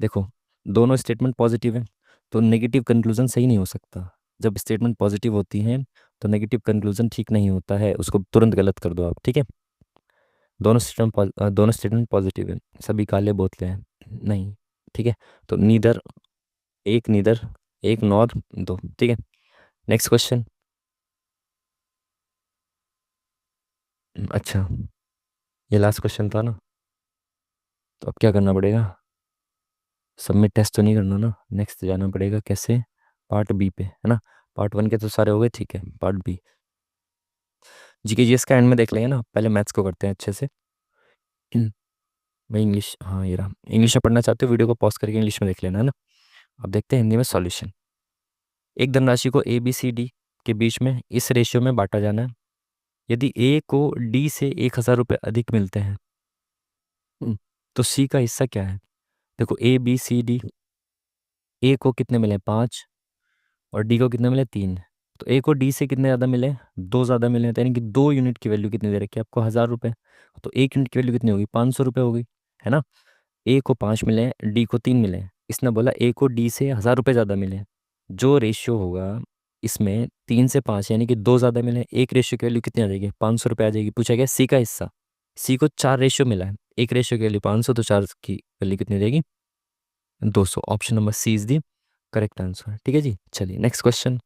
A: देखो, दोनों स्टेटमेंट पॉजिटिव है, तो नेगेटिव कंक्लूजन सही नहीं हो सकता। जब स्टेटमेंट पॉजिटिव होती हैं तो नेगेटिव कंक्लूजन ठीक नहीं होता है, उसको तुरंत गलत कर दो आप। ठीक है, दोनों स्टेटमेंट पॉजिटिव है, सभी काले बोतलें हैं, नहीं। ठीक है, तो नीदर, एक नीदर, एक नॉर, दो। ठीक है, नेक्स्ट क्वेश्चन। अच्छा, ये लास्ट क्वेश्चन था ना, तो अब क्या करना पड़ेगा? सबमिट टेस्ट तो नहीं करना ना, नेक्स्ट जाना पड़ेगा। कैसे? पार्ट बी पे, है ना। पार्ट वन के तो सारे हो गए, ठीक है, पार्ट बी। जीके जीएस का एंड में देख लेंगे ना, पहले मैथ्स को करते हैं अच्छे से। मैं इंग्लिश, हाँ ये रहा, इंग्लिश में पढ़ना चाहते हो वीडियो को पॉज करके इंग्लिश में देख लेना, है ना। अब देखते हैं हिंदी में सॉल्यूशन। एक धनराशि को ABCD के बीच में इस रेशियो में बांटा जाना है। यदि A को D से 1,000 रुपये अधिक मिलते हैं, तो C का हिस्सा क्या है? देखो, ABCD, A को कितने मिले? 5, और D को कितने मिले? 3। तो ए को डी से कितने ज़्यादा मिले, 2 ज़्यादा मिले हैं, तो यानी कि 2 यूनिट की वैल्यू कितनी दे रखी है आपको, 1000 रुपये। तो 1 यूनिट की वैल्यू कितनी होगी, 500 रुपये होगी, है ना। ए को 5 मिले हैं, डी को 3 मिले हैं, इसने बोला ए को डी से 1000 रुपये ज़्यादा मिले हैं। जो रेशियो होगा इसमें 3 से 5 यानी कि 2 ज़्यादा मिले हैं, एक रेशियो की वैल्यू कितनी आ जाएगी, 500 रुपये आ जाएगी। पूछा गया सी का हिस्सा, सी को 4 रेशियो मिला है, एक रेशियो की वैल्यू 500, तो 4 की वैल्यू कितनी रहेगी, 200। Option number C is the correct answer. ठीक है जी, चलिए नेक्स्ट क्वेश्चन।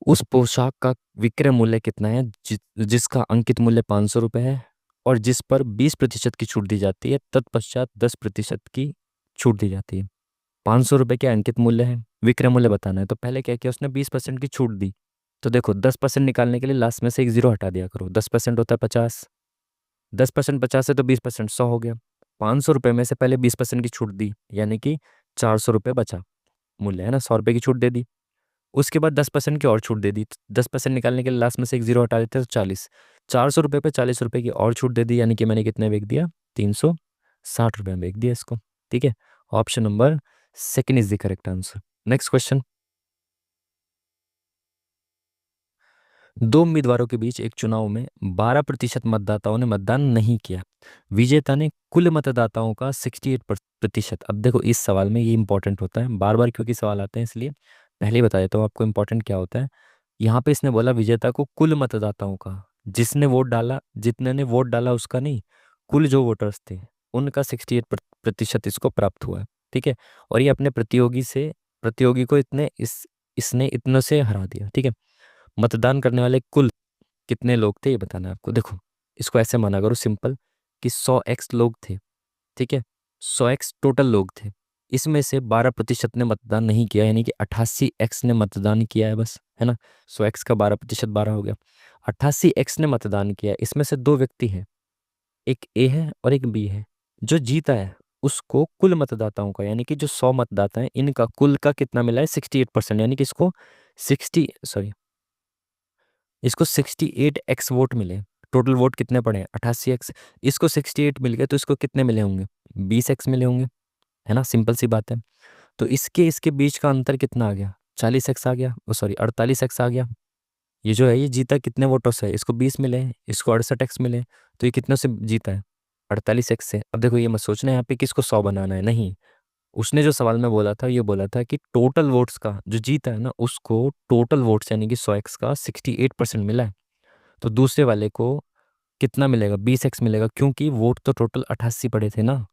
A: उस पोशाक का विक्रय मूल्य कितना है जिसका अंकित मूल्य 500 रुपये है और जिस पर 20% की छूट दी जाती है, तत्पश्चात 10% की छूट दी जाती है। 500 रुपये के अंकित मूल्य है, विक्रय मूल्य बताना है, तो पहले क्या किया उसने, 20% की छूट दी। तो देखो 10% निकालने के लिए लास्ट में से एक जीरो हटा दिया करो, 10% होता है 50, 10% 50 है तो 20% 100 हो गया। 500 रुपये में से पहले 20% की छूट दी, यानी कि 400 रुपये बचा मूल्य, है ना, 100 रुपये की छूट दे दी। उसके बाद 10% की और छूट दे दी, 10% निकालने के लिए लास्ट में से एक जीरो हटा देते हैं तो 40, 400 रुपये पे 40 रुपये की और छूट दे दी, यानी कि मैंने कितने बेच दिया, 360 रुपये में बेच दिया इसको। ठीक है, option number second is the correct answer. Next question. दो उम्मीदवारों के बीच एक चुनाव में 12% मतदाताओं ने मतदान नहीं किया, विजेता ने कुल मतदाताओं का 68%। अब देखो इस सवाल में ये इंपॉर्टेंट होता है, बार बार क्योंकि सवाल आते हैं इसलिए पहले ही बता देता हूँ आपको इंपॉर्टेंट क्या होता है। यहाँ पे इसने बोला विजेता को कुल मतदाताओं का, जिसने वोट डाला, जितने ने वोट डाला उसका नहीं, कुल जो वोटर्स थे उनका 68% इसको प्राप्त हुआ है। ठीक है, और ये अपने प्रतियोगी को इसने इतनों से हरा दिया। ठीक है, मतदान करने वाले कुल कितने लोग थे ये बताना है आपको। देखो इसको ऐसे माना करो सिंपल कि 100x लोग थे, ठीक है, 100x टोटल लोग थे, इसमें से 12% ने मतदान नहीं किया, यानी कि 88x ने मतदान किया है बस, है ना। 100x का 12% 12 हो गया, 88x ने मतदान किया, इसमें से दो व्यक्ति हैं, एक ए है और एक बी है। जो जीता है उसको कुल मतदाताओं का, यानी कि जो 100 मतदाता हैं इनका कुल का कितना मिला है, 68%, यानी कि इसको 68x वोट मिले। टोटल वोट कितने पड़े हैं, 88x, इसको 68 मिल गए तो इसको कितने मिले होंगे, 20x मिले होंगे, है ना, सिंपल सी बात है। तो इसके इसके बीच का अंतर कितना आ गया, 40x आ गया, ओ सॉरी 48x आ गया। ये जो है ये जीता कितने वोटों से है, इसको 20 मिले हैं, इसको 68x मिले, तो ये कितनों से जीता है, 48x से। अब देखो ये मत सोचना यहाँ पे किसको 100 बनाना है, नहीं, उसने जो सवाल में बोला था ये बोला था कि टोटल वोट्स का जो जीता है ना उसको टोटल वोट्स यानी कि 100x का 68% मिला है। तो दूसरे वाले को कितना मिलेगा, 20x मिलेगा, क्योंकि वोट तो टोटल 88 पड़े थे ना,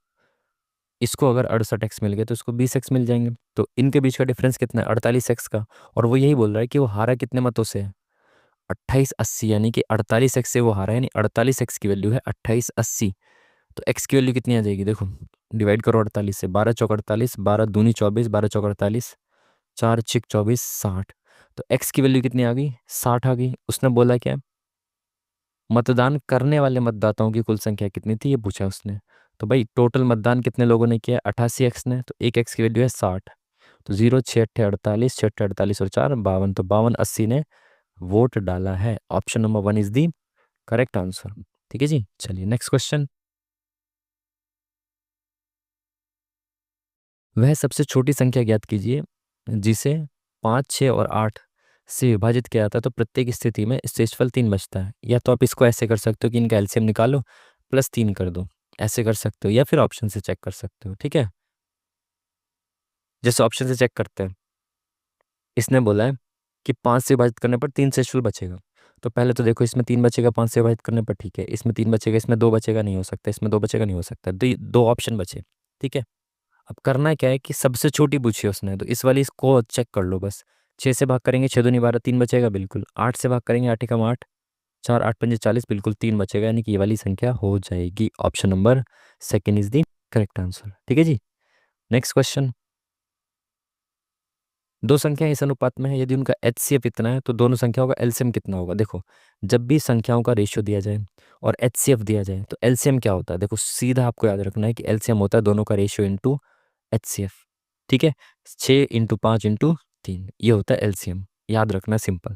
A: इसको अगर 68x मिल गए तो इसको 20x मिल जाएंगे। तो इनके बीच का डिफरेंस कितना है, 48x का। और वो यही बोल रहा है कि वो हारा कितने मतों से है, 2880, यानी कि 48x से वो हारा है, यानी 48x की वैल्यू है 2880। तो x की वैल्यू कितनी आ जाएगी, देखो डिवाइड करो 48 से, 12 चौक 48, 12 दूनी 24, 12 चौक 48, 4 छिक 24, 60। तो x की वैल्यू कितनी आ गई, 60 आ गई। उसने बोला क्या, मतदान करने वाले मतदाताओं की कुल संख्या कितनी थी ये पूछा उसने। तो भाई टोटल मतदान कितने लोगों ने किया, 88x ने, तो एक x की वैल्यू है 60। तो 0 6 अट्ठे 48, 6 अट्ठे 48 और 4 52, तो 5280 ने वोट डाला है। Option number 1 is the correct answer. ठीक है जी, चलिए नेक्स्ट क्वेश्चन। वह सबसे छोटी संख्या ज्ञात कीजिए जिसे 5 6 और 8 से विभाजित किया जाता है तो प्रत्येक स्थिति में शेषफल 3 बचता है। या तो आप इसको ऐसे कर सकते हो कि इनका एलसीएम निकालो प्लस 3 कर दो, ऐसे कर सकते हो, या फिर ऑप्शन से चेक कर सकते हो। ठीक है, जैसे ऑप्शन से चेक करते हैं, इसने बोला है कि 5 से विभाजित करने पर 3 शेषफल बचेगा। तो पहले तो देखो इसमें 3 बचेगा 5 से विभाजित करने पर, ठीक है, इसमें 3 बचेगा, इसमें 2 बचेगा, नहीं हो सकता, इसमें 2 बचेगा, नहीं हो सकता, दो ऑप्शन बचे। ठीक है, अब करना क्या है कि सबसे छोटी पूछी है उसने, तो इस वाली इसको चेक कर लो बस। 6 से भाग करेंगे 6 दूनी 12, 3 बचेगा बिल्कुल। 8 से भाग करेंगे 8 एकम 8, 4 8 पंजे 40, बिल्कुल 3 बचेगा, यानी कि ये वाली संख्या हो जाएगी। Option number second is the correct answer. ठीक है जी, नेक्स्ट क्वेश्चन। दो संख्या इस अनुपात में है, यदि उनका एचसीएफ इतना है तो दोनों संख्याओं का एलसीएम कितना होगा। देखो जब भी संख्याओं का रेशियो दिया जाए और एचसीएफ दिया जाए तो एलसीएम क्या होता है, देखो सीधा आपको याद रखना है कि एलसीएम होता है दोनों का रेशियो इंटू एचसीएफ। ठीक है, 6 × 5 × 3 ये होता है एलसीएम, याद रखना सिंपल।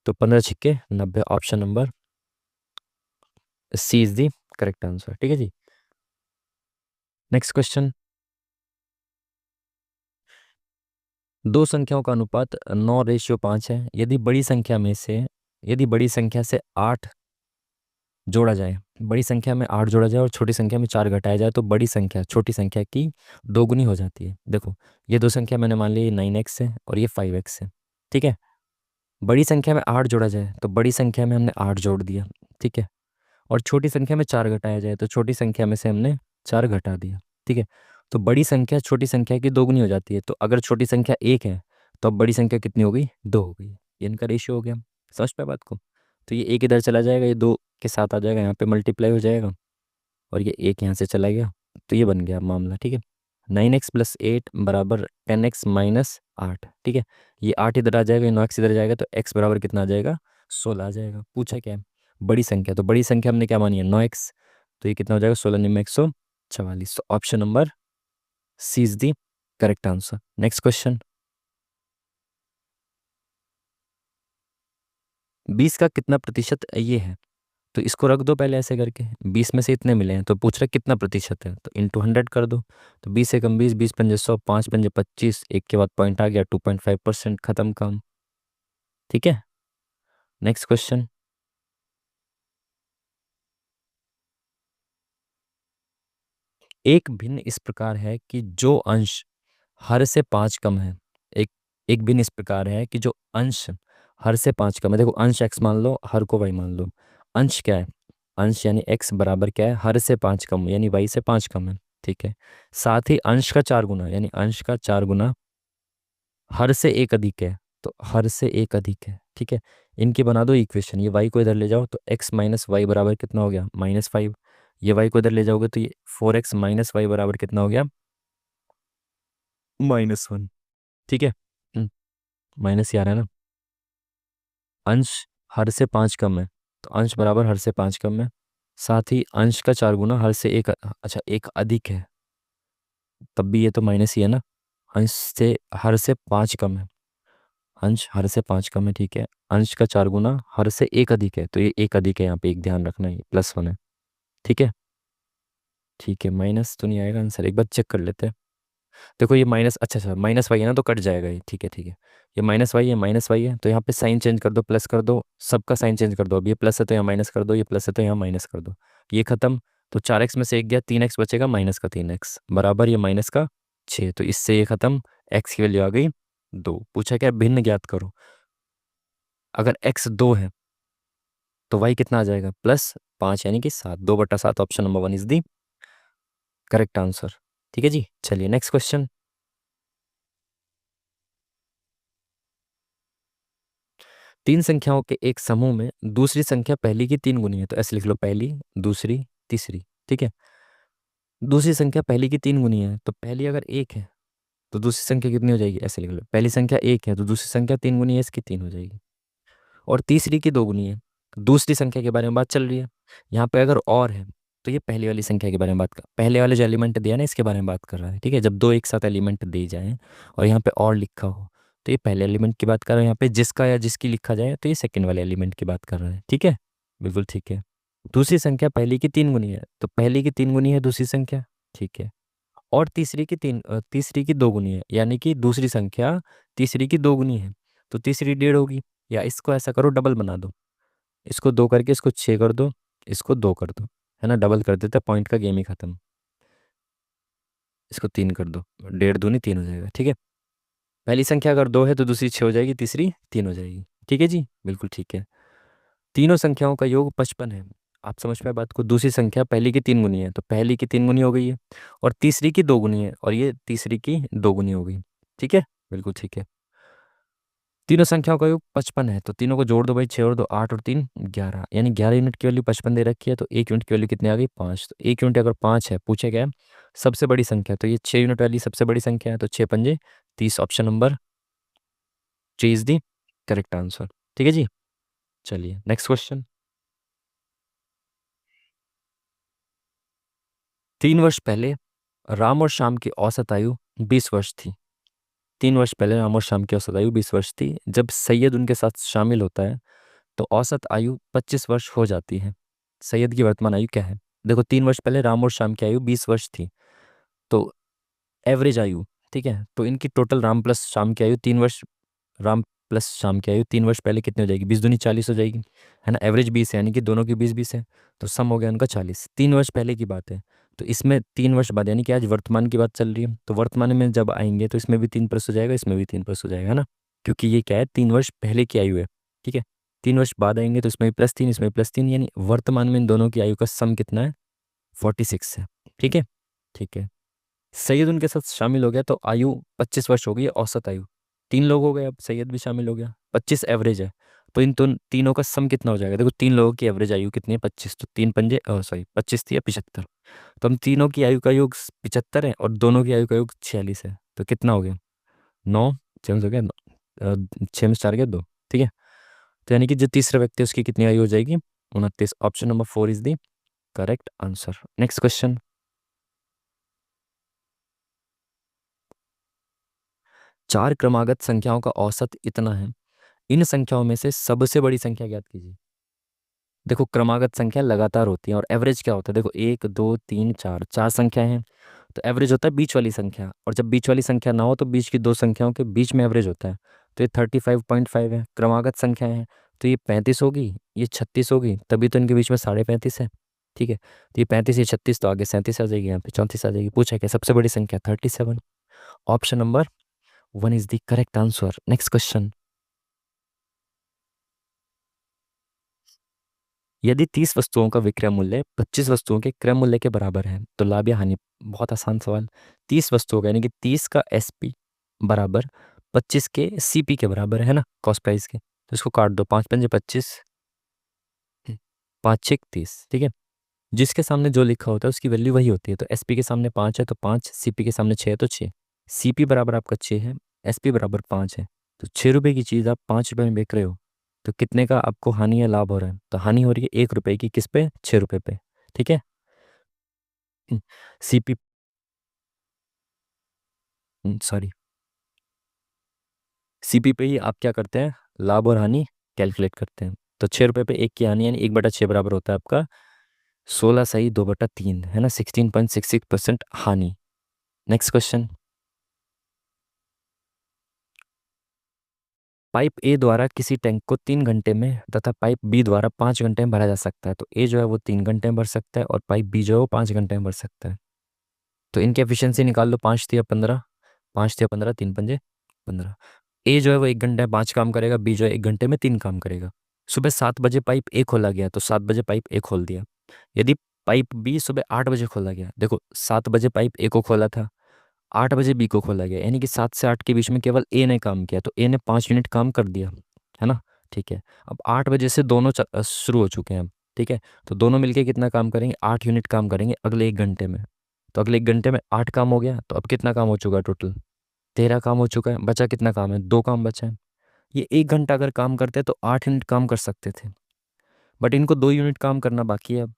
A: तो 15 छिक्के 90, option number C is the correct answer. ठीक है जी, नेक्स्ट क्वेश्चन। दो संख्याओं का अनुपात 9:5 है। यदि बड़ी संख्या से 8 जोड़ा जाए, बड़ी संख्या में 8 जोड़ा जाए और छोटी संख्या में 4 घटाया जाए तो बड़ी संख्या छोटी संख्या की दोगुनी हो जाती है। देखो, ये दो संख्या मैंने मान ली, ये 9x है और ये 5x है। ठीक है, बड़ी संख्या में 8 जोड़ा जाए तो बड़ी संख्या में हमने 8 जोड़ दिया। ठीक है, और छोटी संख्या में 4 घटाया जाए तो छोटी संख्या में से हमने 4 घटा दिया। ठीक है, तो बड़ी संख्या छोटी संख्या की दोगुनी हो जाती है। तो अगर छोटी संख्या 1 है तो अब बड़ी संख्या कितनी हो गई, 2 हो गई। ये इनका रेशियो हो गया। समझ पाए बात को? तो ये 1 इधर चला जाएगा, ये 2 के साथ आ जाएगा, यहाँ पे मल्टीप्लाई हो जाएगा और ये 1 यहाँ से चला गया। तो ये बन गया मामला। ठीक है, 9x+8 बराबर 10x-8। ठीक है, ये 8 इधर आ जाएगा, ये 9x इधर जाएगा तो x बराबर कितना आ जाएगा, 16 आ जाएगा। पूछा क्या है, बड़ी संख्या। तो बड़ी संख्या हमने क्या मानी है, 9x। तो ये कितना हो जाएगा, 16 9 144। तो option number C is the correct answer. Next question, 20 का कितना प्रतिशत ये है? तो इसको रख दो पहले ऐसे करके, 20 में से इतने मिले हैं तो पूछ रहा कितना प्रतिशत है, तो इंटू 100 कर दो। तो 20 से कम 20, 20 पंजे 100, 5 पंजे 25, एक के बाद पॉइंट आ गया, 2.5%। खत्म काम। ठीक है, नेक्स्ट क्वेश्चन, एक भिन्न इस प्रकार है कि जो अंश हर से 5 कम है। एक एक भिन्न इस प्रकार है कि जो अंश हर से 5 कम है। देखो, अंश x मान लो, हर को y मान लो। अंश क्या है, अंश यानी x बराबर क्या है, हर से 5 कम यानी y से 5 कम है। ठीक है, साथ ही अंश का 4 गुना यानी अंश का 4 गुना हर से 1 अधिक है, तो हर से 1 अधिक है। ठीक है, इनकी बना दो इक्वेशन। ये y को इधर ले जाओ तो x माइनस वाई बराबर कितना हो गया, -5। ये y को इधर ले जाओगे तो ये 4x माइनस वाई बराबर कितना हो गया, -1। ठीक है, माइनस ही आ रहा है ना। अंश हर से 5 कम है तो अंश बराबर हर से 5 कम है, साथ ही अंश का 4 गुना हर से 1, अच्छा 1 अधिक है, तब भी ये तो माइनस ही है ना। अंश से हर से 5 कम है, अंश हर से 5 कम है। ठीक है, अंश का 4 गुना हर से 1 अधिक है, तो ये 1 अधिक है, यहाँ पे एक ध्यान रखना है, +1 है। ठीक है, ठीक है, माइनस तो नहीं आएगा आंसर, एक बार चेक कर लेते हैं। देखो ये माइनस, अच्छा अच्छा माइनस वाई है ना तो कट जाएगा ये। ठीक है ठीक है, ये माइनस वाई है, माइनस वाई है तो यहाँ पे साइन चेंज कर दो, प्लस कर दो, सबका साइन चेंज कर दो। अब ये प्लस है तो यहाँ माइनस कर दो, ये प्लस है तो यहाँ माइनस कर दो। ये खत्म, तो 4x में से एक गया, 3x बचेगा, -3x बराबर ये -6। तो इससे ये खत्म, x की वैल्यू आ गई 2। पूछा क्या, भिन्न ज्ञात करो। अगर x 2 है तो y कितना आ जाएगा, +5 यानी कि 7। 2/7 option number 1 is the correct answer. ठीक है जी, चलिए नेक्स्ट क्वेश्चन, तीन संख्याओं के एक समूह में दूसरी संख्या पहली की 3 गुनी है। तो ऐसे लिख लो, पहली, दूसरी, तीसरी। ठीक है, दूसरी संख्या पहली की 3 गुनी है तो पहली अगर 1 है तो दूसरी संख्या कितनी हो जाएगी, ऐसे लिख लो, पहली संख्या 1 है तो दूसरी संख्या 3 गुनी है, इसकी 3 हो जाएगी। और तीसरी की 2 गुनी है, दूसरी संख्या के बारे में बात चल रही है। यहाँ पे अगर और है तो ये पहली वाली संख्या के बारे में बात कर, पहले वाले जो एलिमेंट दिया ना इसके बारे में बात कर रहा है। ठीक है, जब दो एक साथ एलिमेंट दे जाएं और यहाँ पे और लिखा हो तो ये पहले एलिमेंट की बात कर रहा है। यहाँ पे जिसका या जिसकी लिखा जाए तो ये सेकंड वाले एलिमेंट की बात कर रहा है। ठीक है, बिल्कुल ठीक है। दूसरी संख्या पहली की 3 गुनी है तो पहली की 3 गुनी है दूसरी संख्या। ठीक है, और तीसरी की 2 गुनी है, यानी कि दूसरी संख्या तीसरी की 2 गुनी है तो तीसरी 1.5 होगी। या इसको ऐसा करो, डबल बना दो, इसको 2 करके इसको 6 कर दो, इसको 2 कर दो, है ना, डबल कर देते, पॉइंट का गेम ही खत्म। इसको 3 कर दो, 1.5 दूनी 3 हो जाएगा। ठीक है, पहली संख्या अगर 2 है तो दूसरी 6 हो जाएगी, तीसरी 3 हो जाएगी। ठीक है जी, बिल्कुल ठीक है। तीनों संख्याओं का योग 55 है। आप समझ पाए बात को, दूसरी संख्या पहली की 3 गुनी है तो पहली की 3 गुनी हो गई है, और तीसरी की 2 गुनी है और ये तीसरी की 2 गुनी हो गई। ठीक है, बिल्कुल ठीक है। तीनों संख्याओं का योग 55 है तो तीनों को जोड़ दो भाई, 6 और 2 8 और 3 11, यानी 11 यूनिट की वैल्यू 55 दे रखी है तो 1 यूनिट की वैल्यू कितनी आ गई, 5। तो 1 यूनिट अगर 5 है, पूछे गया है सबसे बड़ी संख्या, तो ये 6 यूनिट वाली सबसे बड़ी संख्या है तो 6 पंजे 30, option number 3 is the correct answer. ठीक है जी, चलिए नेक्स्ट क्वेश्चन, 3 वर्ष पहले राम और श्याम की औसत आयु 20 वर्ष थी। 3 वर्ष पहले राम और श्याम की औसत आयु 20 वर्ष थी। जब सैयद उनके साथ शामिल होता है तो औसत आयु 25 वर्ष हो जाती है। सैयद की वर्तमान आयु क्या है? देखो, 3 वर्ष पहले राम और श्याम की आयु 20 वर्ष थी तो एवरेज आयु ठीक है, तो इनकी टोटल राम प्लस शाम की आयु 3 वर्ष, राम प्लस शाम की आयु 3 वर्ष पहले कितनी हो जाएगी, 20 दूनी 40 हो जाएगी, है ना। एवरेज 20 है, यानी कि दोनों की 20 20 है, तो सम हो गया उनका 40। 3 वर्ष पहले की बात है, तो इसमें 3 वर्ष बाद, यानी कि आज वर्तमान की बात चल रही है, तो वर्तमान में जब आएंगे तो इसमें भी 3 प्लस हो जाएगा, इसमें भी 3 प्लस हो जाएगा, है ना। क्योंकि ये क्या है, 3 वर्ष पहले की आयु है, ठीक है। 3 वर्ष बाद आएंगे तो इसमें भी +3, इसमें भी +3, यानी वर्तमान में इन दोनों की आयु का सम कितना है, 46 है, ठीक है। ठीक है, सैयद उनके साथ शामिल हो गया तो आयु 25 वर्ष हो गई है, औसत आयु। 3 लोग हो गए, अब सैयद भी शामिल हो गया, 25 एवरेज है। तो इन तीनों का सम कितना हो जाएगा, देखो 3 लोगों की एवरेज आयु कितनी है, 25, तो 3 पंजे सॉरी 25 थी या 75, तो हम तीनों की आयु का योग 75 है और दोनों की आयु का योग 46 है, तो कितना हो गया, 9, चेंज हो गया, 6 में 4 गया 2, ठीक है। तो यानी कि जो तीसरा व्यक्ति है उसकी कितनी आयु हो जाएगी, 29। Option number 4 is the correct answer. Next question, 4 क्रमागत संख्याओं का औसत इतना है, इन संख्याओं में से सबसे बड़ी संख्या ज्ञात कीजिए। देखो क्रमागत संख्या लगातार होती है और एवरेज क्या होता है, देखो 1 2 3 4, 4 संख्याएं हैं, तो एवरेज होता है बीच वाली संख्या, और जब बीच वाली संख्या ना हो तो बीच की 2 संख्याओं के बीच में एवरेज होता है। तो ये 35.5 है, क्रमागत संख्याएं हैं, तो ये 35 होगी, ये 36 होगी, तभी तो इनके बीच में 35.5 है, ठीक है। तो ये 35, ये 36, तो आगे 37 आ जाएगी, यहाँ पे 34 आ जाएगी। पूछा क्या सबसे बड़ी संख्या, 37। Option number 1 is the correct answer. Next question, यदि 30 वस्तुओं का विक्रय मूल्य 25 वस्तुओं के क्रय मूल्य के बराबर है तो लाभ या हानि। बहुत आसान सवाल। 30 वस्तुओं का, यानी कि 30 का एसपी बराबर 25 के सीपी के बराबर है ना, कॉस्ट प्राइस के, तो इसको काट दो, 5 पंजे 25, 5 6 30, ठीक है। जिसके सामने जो लिखा होता है उसकी वैल्यू वही होती है, तो एसपी के सामने 5 है तो 5, सीपी के सामने 6 है तो 6, सीपी बराबर आपका 6 है, एसपी बराबर 5 है, तो 6 रुपए की चीज़ आप 5 रुपए में बेच रहे हो, तो कितने का आपको हानि या लाभ हो रहा है, तो हानि हो रही है 1 रुपए की, किस पे, 6 रुपए पे, ठीक है। सीपी, सॉरी, सीपी पे ही आप क्या करते हैं, लाभ और हानि कैलकुलेट करते हैं। तो 6 रुपए पे एक की हानि, यानी 1/6 बराबर होता है आपका 16 सही 2/3, है ना, 16.66% हानि। नेक्स्ट क्वेश्चन, पाइप ए द्वारा किसी टैंक को 3 घंटे में तथा पाइप बी द्वारा 5 घंटे में भरा जा सकता है, तो ए जो है वो 3 घंटे में भर सकता है और पाइप बी जो है वो 5 घंटे में भर सकता है। तो इनकी एफिशिएंसी निकाल लो, 5 या 15, 5 या 15, 3 पंजे 15। ए जो है वो 1 घंटे में 5 काम करेगा, बी जो है 1 घंटे में 3 काम करेगा। सुबह 7 बजे पाइप ए खोला गया तो 7 बजे पाइप ए खोल दिया। यदि पाइप बी सुबह 8 बजे खोला गया, देखो 7 बजे पाइप ए को खोला था, 8 बजे बी को खोला गया, यानी कि 7 से 8 के बीच में केवल ए ने काम किया, तो ए ने 5 यूनिट काम कर दिया, है ना। ठीक है, अब 8 बजे से दोनों शुरू हो चुके हैं अब, ठीक है। तो दोनों मिलके कितना काम करेंगे, 8 यूनिट काम करेंगे अगले 1 घंटे में। तो अगले 1 घंटे में 8 काम हो गया, तो अब कितना काम हो चुका है टोटल, 13 काम हो चुका है। बचा कितना काम है, 2 काम बचा है। ये 1 घंटा अगर काम करते तो 8 यूनिट काम कर सकते थे, बट इनको 2 यूनिट काम करना बाकी है अब।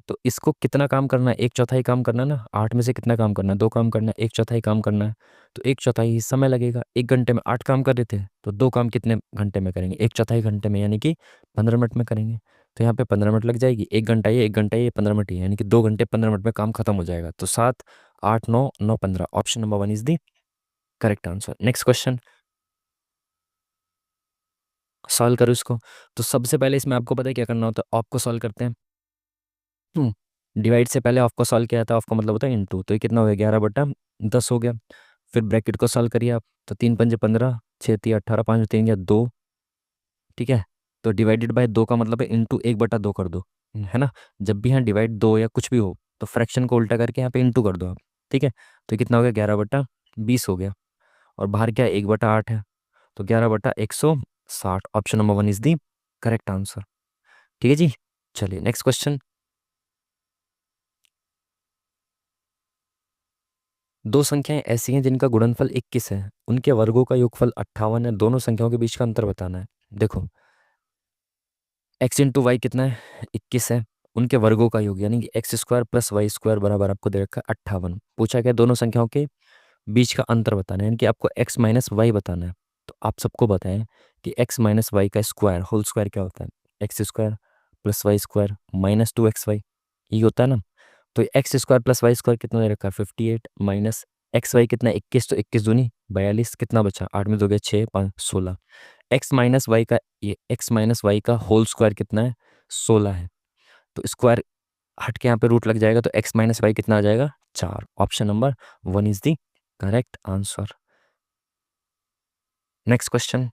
A: तो इसको कितना काम करना है, 1/4 काम करना है ना, 8 में से कितना काम करना है, 2 काम करना है, 1/4 काम करना है, तो 1/4 ही समय लगेगा। 1 घंटे में 8 काम कर रहे थे, तो 2 काम कितने घंटे में करेंगे, 1/4 घंटे में, यानी कि 15 मिनट में करेंगे। तो यहाँ पे 15 मिनट लग जाएगी, 1 घंटा ये 1 घंटा ये 15 मिनट ही, यानी कि 2 घंटे 15 मिनट में काम खत्म हो जाएगा। तो 7 8 9 9 15, option number 1 is the correct answer. Next question, solve करो इसको। तो सबसे पहले इसमें आपको पता है क्या करना होता है, ऑफ को सॉल्व करते हैं। डिवाइड से पहले ऑफ को सॉल्व किया था, ऑफ का मतलब होता है इनटू, तो ये कितना हो गया, 11/10 हो गया। फिर ब्रैकेट को सॉल्व करिए आप, तो 3 पंजे 15, 6 3 18, 5 3 या 2, ठीक है। तो डिवाइडेड बाय 2 का मतलब है इंटू 1/2 कर दो, है ना। जब भी यहाँ डिवाइड 2 या कुछ भी हो तो फ्रैक्शन को उल्टा करके यहाँ पे इंटू कर दो आप, ठीक है। तो कितना हो गया, 11/20 हो गया, और बाहर क्या है, 1/8 है, तो 11/160, option number 1 is the correct answer, ठीक है जी। चलिए नेक्स्ट क्वेश्चन, दो संख्याएं ऐसी हैं जिनका गुणनफल 21 है, उनके वर्गों का योगफल 58 है, दोनों संख्याओं के बीच का अंतर बताना है। देखो x × y कितना है, 21 है, उनके वर्गों का योग यानी कि x² + y² बराबर आपको दे रखा है 58। पूछा गया दोनों संख्याओं के बीच का अंतर बताना है, यानी कि आपको x - y बताना है। तो आप सबको बताएं कि x - y का स्क्वायर होल स्क्वायर क्या होता है, x² + y² -2xy, ये होता है ना। तो x² + y² कितना दे रखा है, 58 - एक्स वाई कितना है 21, तो 21 दूनी 42, कितना बचा 8 में 2 गए 6 5 16। एक्स माइनस वाई का, ये एक्स माइनस वाई का होल स्क्वायर कितना है 16 है। तो स्क्वायर हट के यहाँ पे रूट लग जाएगा, तो एक्स माइनस वाई कितना आ जाएगा 4। Option number 1 is the correct answer. Next question,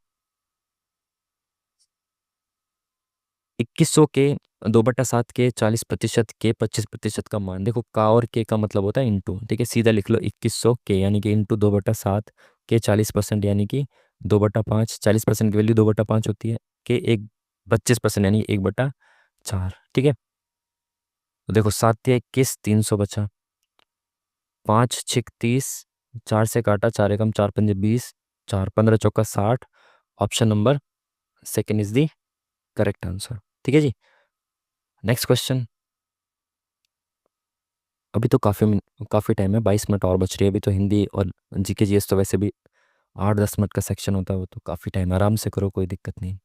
A: 2100 के 2/7 के 40% के 25% का मान। देखो का और के का मतलब होता है इंटू, ठीक है, सीधा लिख लो 2100 के यानी कि इंटू 2/7 के 40% यानी कि 2/5, 40% की वैल्यू 2/5 होती है, के एक 25% यानी 1/4, ठीक है। तो देखो 7 या 21 300 बचा, 5 6 30, 4 से काटा 4 एकम 4 पंजे 20, 4 15 चौका 60। Option number second is the correct answer, ठीक है जी। नेक्स्ट क्वेश्चन, अभी तो काफ़ी टाइम है, 22 मिनट और बच रही है अभी तो। हिंदी और जीके जीएस तो वैसे भी 8-10 मिनट का सेक्शन होता है, वो तो काफ़ी टाइम, आराम से करो, कोई दिक्कत नहीं।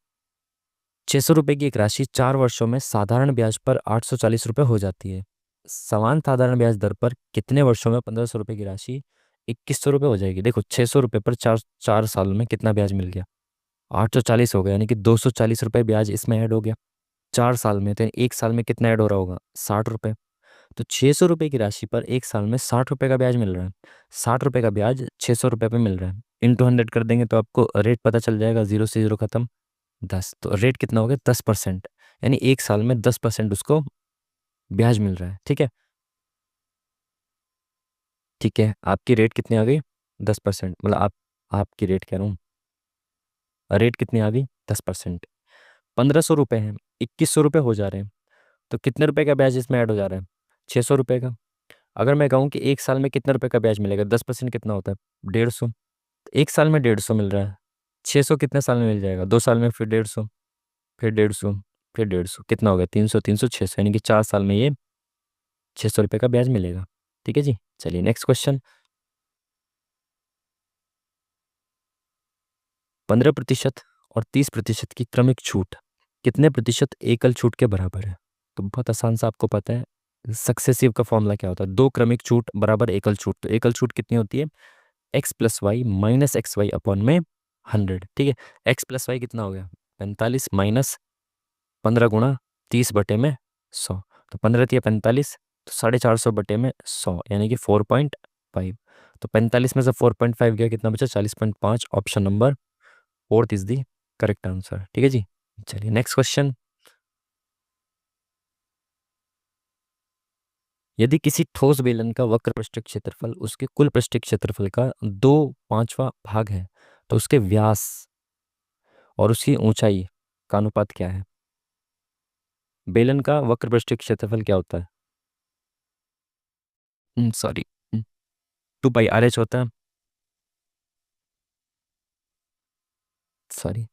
A: 600 रुपये की एक राशि 4 वर्षों में साधारण ब्याज पर 840 रुपये हो जाती है। समान साधारण ब्याज दर पर कितने वर्षों में 1500 रुपये की राशि 2100 रुपये हो जाएगी। देखो 600 रुपये पर चार 4 साल में कितना ब्याज मिल गया, 840 हो गया, यानी कि 240 रुपये ब्याज इसमें ऐड हो गया 4 साल में। तो 1 साल में कितना ऐड हो रहा होगा 60 रुपये। तो 600 रुपये की राशि पर 1 साल में 60 रुपये का ब्याज मिल रहा है। 60 रुपये का ब्याज 600 रुपये पे मिल रहा है, इंटू 100 कर देंगे तो आपको रेट पता चल जाएगा, जीरो से जीरो खत्म 10। तो रेट कितना हो गया 10%, यानी 1 साल में 10% उसको ब्याज मिल रहा है, ठीक है। ठीक है, आपकी रेट कितनी आ गई 10%, मतलब आपकी रेट कह रहा हूँ, रेट कितनी आ गई 10%। 1500 रुपये हैं, 2100 रुपये हो जा रहे हैं, तो कितने रुपए का ब्याज इसमें ऐड हो जा रहा है 600 रुपये का। अगर मैं कहूँ कि 1 साल में कितने रुपए का ब्याज मिलेगा, 10% कितना होता है 150। 1 साल में 150 मिल रहा है, 600 कितने साल में मिल जाएगा 2 साल में, फिर 150, फिर 150, फिर 150, कितना हो गया 300 300 600, यानी कि 4 साल में ये 600 रुपये का ब्याज मिलेगा, ठीक है जी। चलिए नेक्स्ट क्वेश्चन, 15% और 30% की क्रमिक छूट कितने प्रतिशत एकल छूट के बराबर है। तो बहुत आसान सा आपको पता है, सक्सेसिव का फॉर्मूला क्या होता है, दो क्रमिक छूट बराबर एकल छूट। तो एकल छूट कितनी होती है X plus Y minus X Y upon में 100, ठीक है। एक्स प्लस वाई कितना हो गया 45 माइनस 15 गुणा 30 बटे में 100, तो 15 या 45, तो 450 बटे में 100 यानी कि 4.5। तो 45 में से 4.5 गया, कितना बचा 40.5। Option number fourth is the correct answer, ठीक है जी। चलिए नेक्स्ट क्वेश्चन, यदि किसी ठोस बेलन का वक्र पृष्ठीय क्षेत्रफल उसके कुल पृष्ठीय क्षेत्रफल का 2/5वां भाग है, तो उसके व्यास और उसकी ऊंचाई का अनुपात क्या है। बेलन का वक्र पृष्ठीय क्षेत्रफल क्या होता है, सॉरी 2 π r h होता है, सॉरी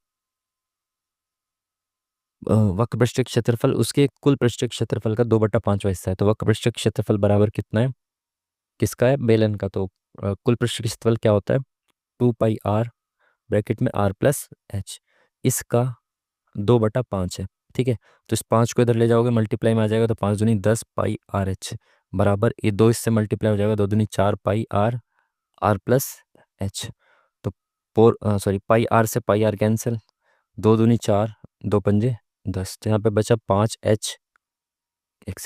A: वक्र पृष्ठीय क्षेत्रफल उसके कुल पृष्ठीय क्षेत्रफल का 2/5वां हिस्सा है। तो वक्र पृष्ठीय क्षेत्रफल बराबर कितना है, किसका है बेलन का। तो कुल पृष्ठीय क्षेत्रफल क्या होता है 2 π r ब्रैकेट में r+h, इसका 2/5 है, ठीक है। तो इस 5 को इधर ले जाओगे मल्टीप्लाई में आ जाएगा, तो 5 दूनी 10 π r h बराबर ये 2 इससे मल्टीप्लाई हो जाएगा, 2 दूनी 4 π r, r+h। तो π r से π r कैंसिल, 2 दूनी 4, 2 पंजे 10, तो यहाँ पे बचा 5h। एक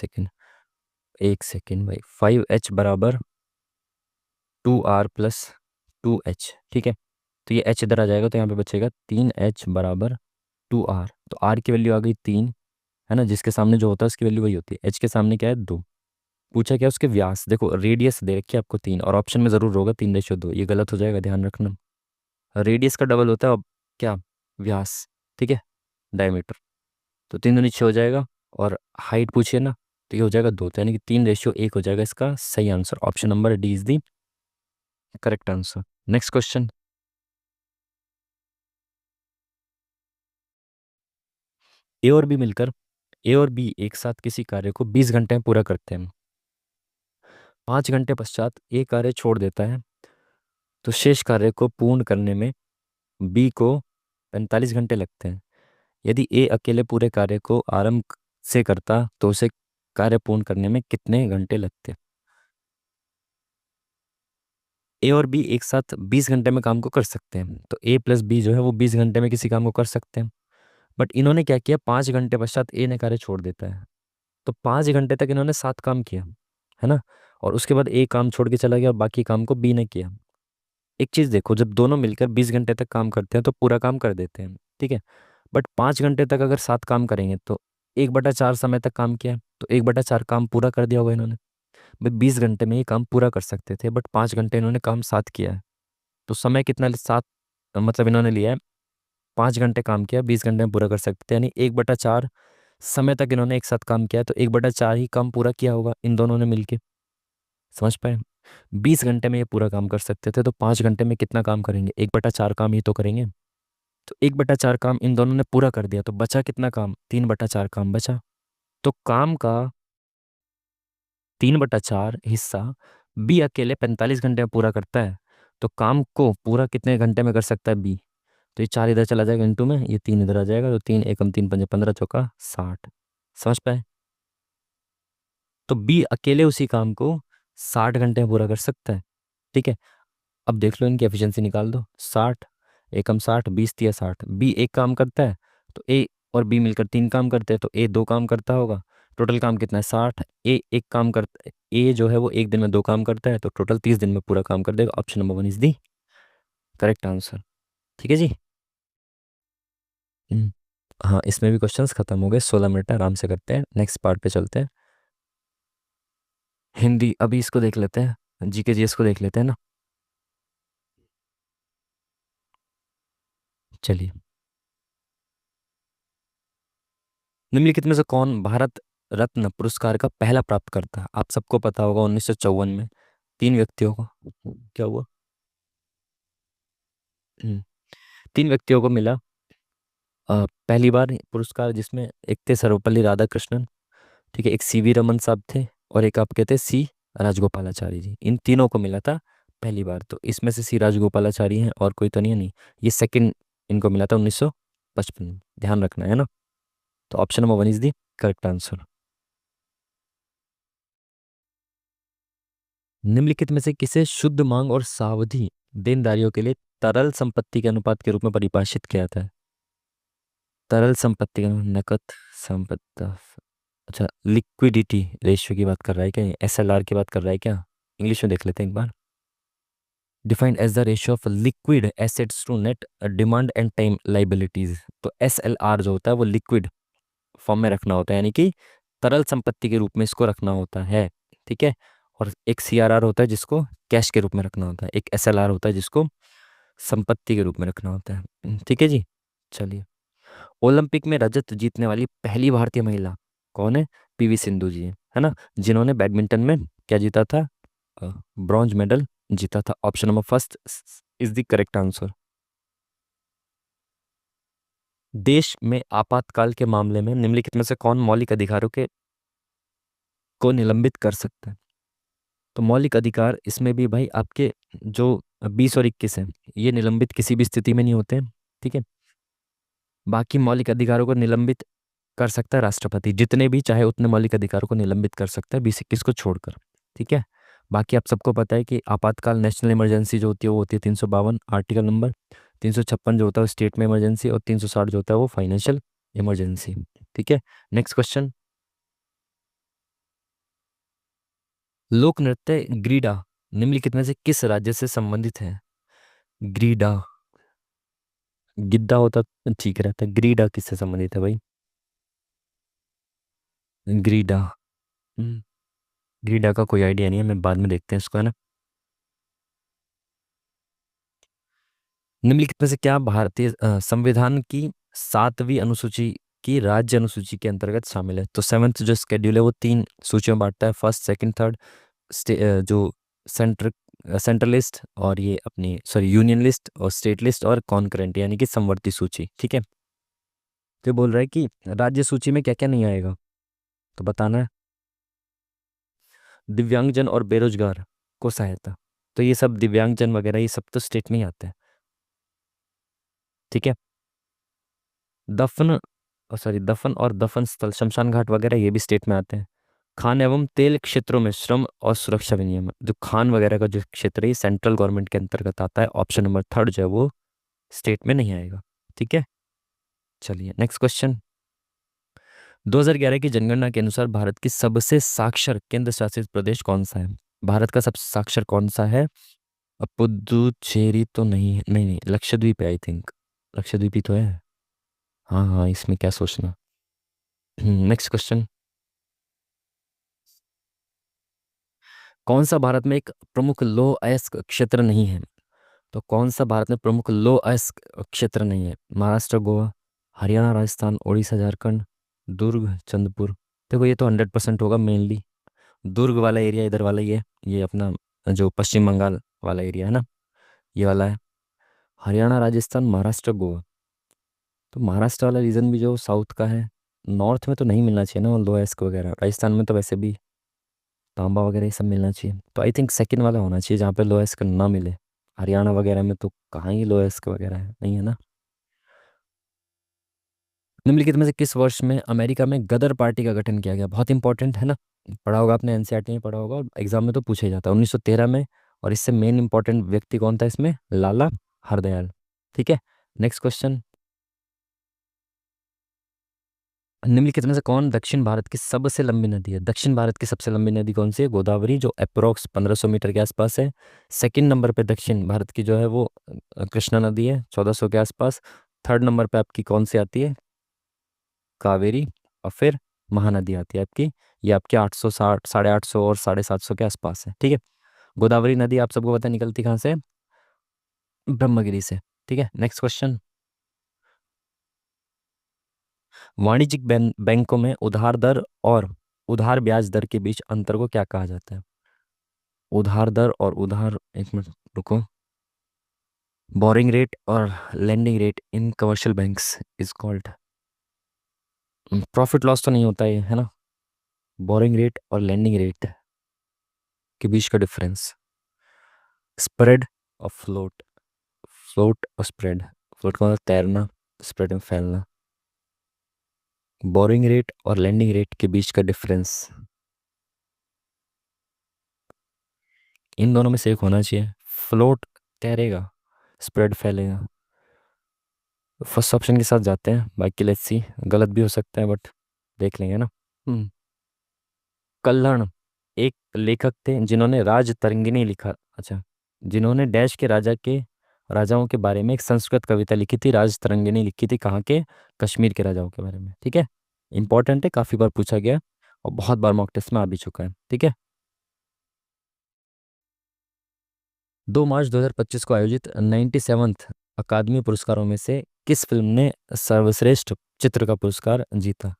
A: सेकेंड भाई, 5h बराबर 2r+2h, ठीक है। तो ये h इधर आ जाएगा, तो यहाँ पे बचेगा 3h बराबर 2r। तो r की वैल्यू आ गई 3, है ना, जिसके सामने जो होता है उसकी वैल्यू वही होती है। h के सामने क्या है 2। पूछा क्या उसके व्यास, देखो रेडियस दे रखी है आपको 3, और ऑप्शन में ज़रूर होगा 3/2, ये गलत हो जाएगा, ध्यान रखना। रेडियस का डबल होता है अब क्या व्यास, ठीक है, डायमीटर। तो 3 दूनी 6 हो जाएगा, और हाइट पूछिए ना, तो ये हो जाएगा 2, तो यानी कि 3/1 हो जाएगा इसका सही answer. Option number D is the correct answer. Next question, A और बी मिलकर ए और बी एक साथ किसी कार्य को 20 घंटे में पूरा करते हैं। 5 घंटे पश्चात ए कार्य छोड़ देता है, तो शेष कार्य को पूर्ण करने में बी को 45 घंटे लगते हैं। यदि ए अकेले पूरे कार्य को आरंभ से करता तो उसे कार्य पूर्ण करने में कितने घंटे लगते। ए और बी एक साथ 20 घंटे में काम को कर सकते हैं, तो ए प्लस बी जो है वो 20 घंटे में किसी काम को कर सकते हैं। बट इन्होंने क्या किया, 5 घंटे पश्चात ए ने कार्य छोड़ देता है, तो 5 घंटे तक इन्होंने 7 काम किया, है ना। और उसके बाद ए काम छोड़ के चला गया और बाकी काम को बी ने किया। एक चीज देखो, जब दोनों मिलकर 20 घंटे तक काम करते हैं तो पूरा काम कर देते हैं, ठीक है। बट 5 घंटे तक अगर 7 काम करेंगे तो 1/4 समय तक काम किया, तो 1/4 काम पूरा कर दिया होगा इन्होंने। भाई 20 घंटे में ये काम पूरा कर सकते थे, बट 5 घंटे इन्होंने काम 7 किया है, तो समय कितना 7, मतलब इन्होंने लिया है 5 घंटे काम किया, 20 घंटे में पूरा कर सकते हैं, यानी 1/4 समय तक इन्होंने एक साथ काम किया है, तो 1/4 ही काम पूरा किया होगा इन दोनों ने मिलके। समझ पाए। 20 घंटे में ये पूरा काम कर सकते थे, तो 5 घंटे में कितना काम करेंगे, 1/4 काम ही तो करेंगे। तो 1/4 काम इन दोनों ने पूरा कर दिया, तो बचा कितना काम, 3/4 काम बचा। तो काम का 3/4 हिस्सा बी अकेले 45 घंटे में पूरा करता है, तो काम को पूरा कितने घंटे में कर सकता है बी। तो ये 4 इधर चला जाएगा इंटू में, ये 3 इधर आ जाएगा, तो 3 एकम 3 पंजे 15 चौका 60। समझ पाए। तो बी अकेले उसी काम को 60 घंटे में पूरा कर सकता है, ठीक है। अब देख लो इनकी एफिशिएंसी निकाल दो, 60 एकम 60, 20 × 60, बी एक काम करता है, तो ए और बी मिलकर 3 काम करते हैं, तो ए 2 काम करता होगा। टोटल काम कितना है 60, ए एक काम करता, ए जो है वो एक दिन में 2 काम करता है, तो टोटल 30 दिन में पूरा काम कर देगा। Option number 1 is the correct answer. ठीक है जी। हम्म, हाँ, इसमें भी क्वेश्चंस खत्म हो गए, 16 मिनट है, आराम से करते हैं, नेक्स्ट पार्ट पे चलते हैं। हिंदी अभी इसको देख लेते हैं, जीके जीएस को देख लेते हैं ना। चलिए, निम्नलिखित में से कौन भारत रत्न पुरस्कार का पहला प्राप्तकर्ता है। आप सबको पता होगा 1954 में 3 व्यक्तियों को, क्या हुआ, हम्म, 3 व्यक्तियों को मिला पहली बार पुरस्कार, जिसमें एक थे सर्वपल्ली राधाकृष्णन, ठीक है, एक सीवी रमन साहब थे, और एक आप कहते सी राजगोपालाचारी जी। इन तीनों को मिला था पहली बार, तो इसमें से सी राजगोपालाचारी हैं और कोई तो नहीं है, नहीं, ये सेकंड इनको मिला था 1955 में, ध्यान रखना है ना। तो option number 1 is the correct answer. निम्नलिखित में से किसे शुद्ध मांग और सावधि देनदारियों के लिए तरल संपत्ति के अनुपात के रूप में परिभाषित किया जाता है। तरल संपत्ति का नकद संपत्ति, अच्छा, लिक्विडिटी रेशियो की बात कर रहा है क्या, एसएलआर की बात कर रहा है क्या। इंग्लिश में देख लेते हैं एक बार। Defined as the ratio of liquid assets to net demand and time liabilities. तो एसएलआर जो होता है वो लिक्विड फॉर्म में रखना होता है, यानी कि तरल संपत्ति के रूप में इसको रखना होता है, ठीक है। और एक सीआरआर होता है जिसको कैश के रूप में रखना होता है, एक एसएलआर होता है जिसको संपत्ति के रूप में रखना होता है, ठीक है जी। चलिए, ओलंपिक में रजत जीतने वाली पहली भारतीय महिला कौन है, पीवी सिंधु जी है ना, जिन्होंने बैडमिंटन में क्या जीता था, ब्रॉन्ज मेडल जीता था। Option number first is the correct answer. देश में आपातकाल के मामले में निम्नलिखित में से कौन मौलिक अधिकारों के को निलंबित कर सकता है। तो मौलिक अधिकार इसमें भी भाई आपके जो 20 और 21 है, ये निलंबित किसी भी स्थिति में नहीं होते हैं, ठीक है। बाकी मौलिक अधिकारों को निलंबित कर सकता है राष्ट्रपति, जितने भी चाहे उतने मौलिक अधिकारों को निलंबित कर सकता है 20-21 को छोड़कर, ठीक है। बाकी आप सबको पता है कि आपातकाल नेशनल इमरजेंसी जो होती है वो होती है 352 आर्टिकल नंबर, 356 जो होता है स्टेट में इमरजेंसी, और 360 जो होता है वो फाइनेंशियल इमरजेंसी, ठीक है। नेक्स्ट क्वेश्चन, लोक नृत्य ग्रीडा निम्नलिखित में से किस राज्य से संबंधित है। ग्रीडा, गिद्दा होता तो ठीक रहता, ग्रीडा किससे संबंधित है भाई, ग्रीडा, हम्म, ग्रीडा का कोई आइडिया नहीं है, मैं बाद में देखते हैं इसको, है ना। निम्नलिखित में से क्या भारतीय संविधान की 7वीं अनुसूची की राज्य अनुसूची के अंतर्गत शामिल है। तो 7th जो स्केड्यूल है वो 3 सूचियों में बांटता है, फर्स्ट सेकंड थर्ड, जो सेंटर सेंट्रल लिस्ट, और ये अपनी सॉरी यूनियन लिस्ट, और स्टेट लिस्ट, और कॉन्करेंट यानी कि समवर्ती सूची, ठीक है। तो ये बोल रहा है कि राज्य सूची में क्या क्या नहीं आएगा, तो बताना है। दिव्यांगजन और बेरोजगार को सहायता, तो ये सब दिव्यांगजन वगैरह ये सब तो स्टेट में ही आते हैं, ठीक है। दफन, सॉरी दफन और दफन स्थल शमशान घाट वगैरह ये भी स्टेट में आते हैं, खान एवं तेल क्षेत्रों में श्रम और सुरक्षा विनियम, जो खान वगैरह का जो क्षेत्र है सेंट्रल गवर्नमेंट के अंतर्गत आता है। ऑप्शन नंबर थर्ड जो है वो स्टेट में नहीं आएगा। ठीक है, चलिए नेक्स्ट क्वेश्चन। 2011 की जनगणना के अनुसार भारत की सबसे साक्षर केंद्र शासित प्रदेश कौन सा है? भारत का सबसे साक्षर कौन सा है? पुदुचेरी तो नहीं है, नहीं नहीं, लक्षद्वीप है आई थिंक। लक्षद्वीप ही तो है। हाँ हाँ, इसमें क्या सोचना। Next question. कौन सा भारत में एक प्रमुख लौह अयस्क क्षेत्र नहीं है? तो कौन सा भारत में प्रमुख लौह अयस्क क्षेत्र नहीं है? महाराष्ट्र, गोवा, हरियाणा, राजस्थान, उड़ीसा, झारखंड, दुर्ग, चंद्रपुर। देखो ये तो 100% होगा मेनली दुर्ग वाला एरिया, इधर वाला ही है। ये अपना जो पश्चिम बंगाल वाला एरिया है ना, ये वाला है। हरियाणा, राजस्थान, महाराष्ट्र, गोवा। तो महाराष्ट्र वाला रीजन भी जो साउथ का है, नॉर्थ में तो नहीं मिलना चाहिए ना वो लोएस्क वगैरह। राजस्थान में तो वैसे भी तांबा वगैरह ये सब मिलना चाहिए। तो आई थिंक सेकंड वाला होना चाहिए जहाँ पे लोएस्क ना मिले। हरियाणा वगैरह में तो कहाँ ही लोएस्क वगैरह है, नहीं है ना। निम्नलिखित में से किस वर्ष में अमेरिका में गदर पार्टी का गठन किया गया? बहुत इंपॉर्टेंट है ना, पढ़ा होगा आपने, एनसीईआरटी में पढ़ा होगा और एग्जाम में तो पूछा ही जाता है। 1913 में। और इससे मेन इंपॉर्टेंट व्यक्ति कौन था इसमें? लाला हरदयाल। ठीक है, नेक्स्ट क्वेश्चन। निम्नलिखित में से कौन दक्षिण भारत की सबसे लंबी नदी है? दक्षिण भारत की सबसे लंबी नदी कौन सी है? गोदावरी, जो अप्रोक्स 1500 मीटर के आसपास है। सेकंड नंबर पे दक्षिण भारत की जो है वो कृष्णा नदी है, 1400 के आसपास। थर्ड नंबर पे आपकी कौन सी आती है? कावेरी। और फिर महानदी आती है आपकी, ये आपके 860, 850 और 750 के आसपास है। ठीक है, गोदावरी नदी आप सबको पता है निकलती कहाँ से? ब्रह्मगिरी से। ठीक है, नेक्स्ट क्वेश्चन। वाणिज्यिक बैंकों में उधार दर और उधार ब्याज दर के बीच अंतर को क्या कहा जाता है? उधार दर और उधार, एक मिनट रुको। बोरिंग रेट और lending rate in commercial banks is called. Profit loss तो नहीं होता है ना? बोरिंग रेट और लेंडिंग रेट के बीच का डिफरेंस, स्प्रेड और फ्लोट। फ्लोट और स्प्रेड, फ्लोट का मतलब तैरना, स्प्रेड में फैलना। बोरिंग रेट और लैंडिंग रेट के बीच का डिफरेंस, इन दोनों में से एक होना चाहिए। फ्लोट तैरेगा, स्प्रेड फैलेगा। फर्स्ट ऑप्शन के साथ जाते हैं, बाकी लेट्स सी, गलत भी हो सकता है बट देख लेंगे ना। हम्म कल्हण एक लेखक थे जिन्होंने राज तरंगिणी लिखा। अच्छा, जिन्होंने डैश के राजाओं के बारे में एक संस्कृत कविता लिखी थी, राज तरंगिणी लिखी थी, कहाँ के? कश्मीर के राजाओं के बारे में। ठीक है, इंपॉर्टेंट है, काफी बार पूछा गया और बहुत बार मॉक टेस्ट में आ भी चुका है। ठीक है, 2 मार्च 2025 को आयोजित 97th अकादमी पुरस्कारों में से किस फिल्म ने सर्वश्रेष्ठ चित्र का पुरस्कार जीता?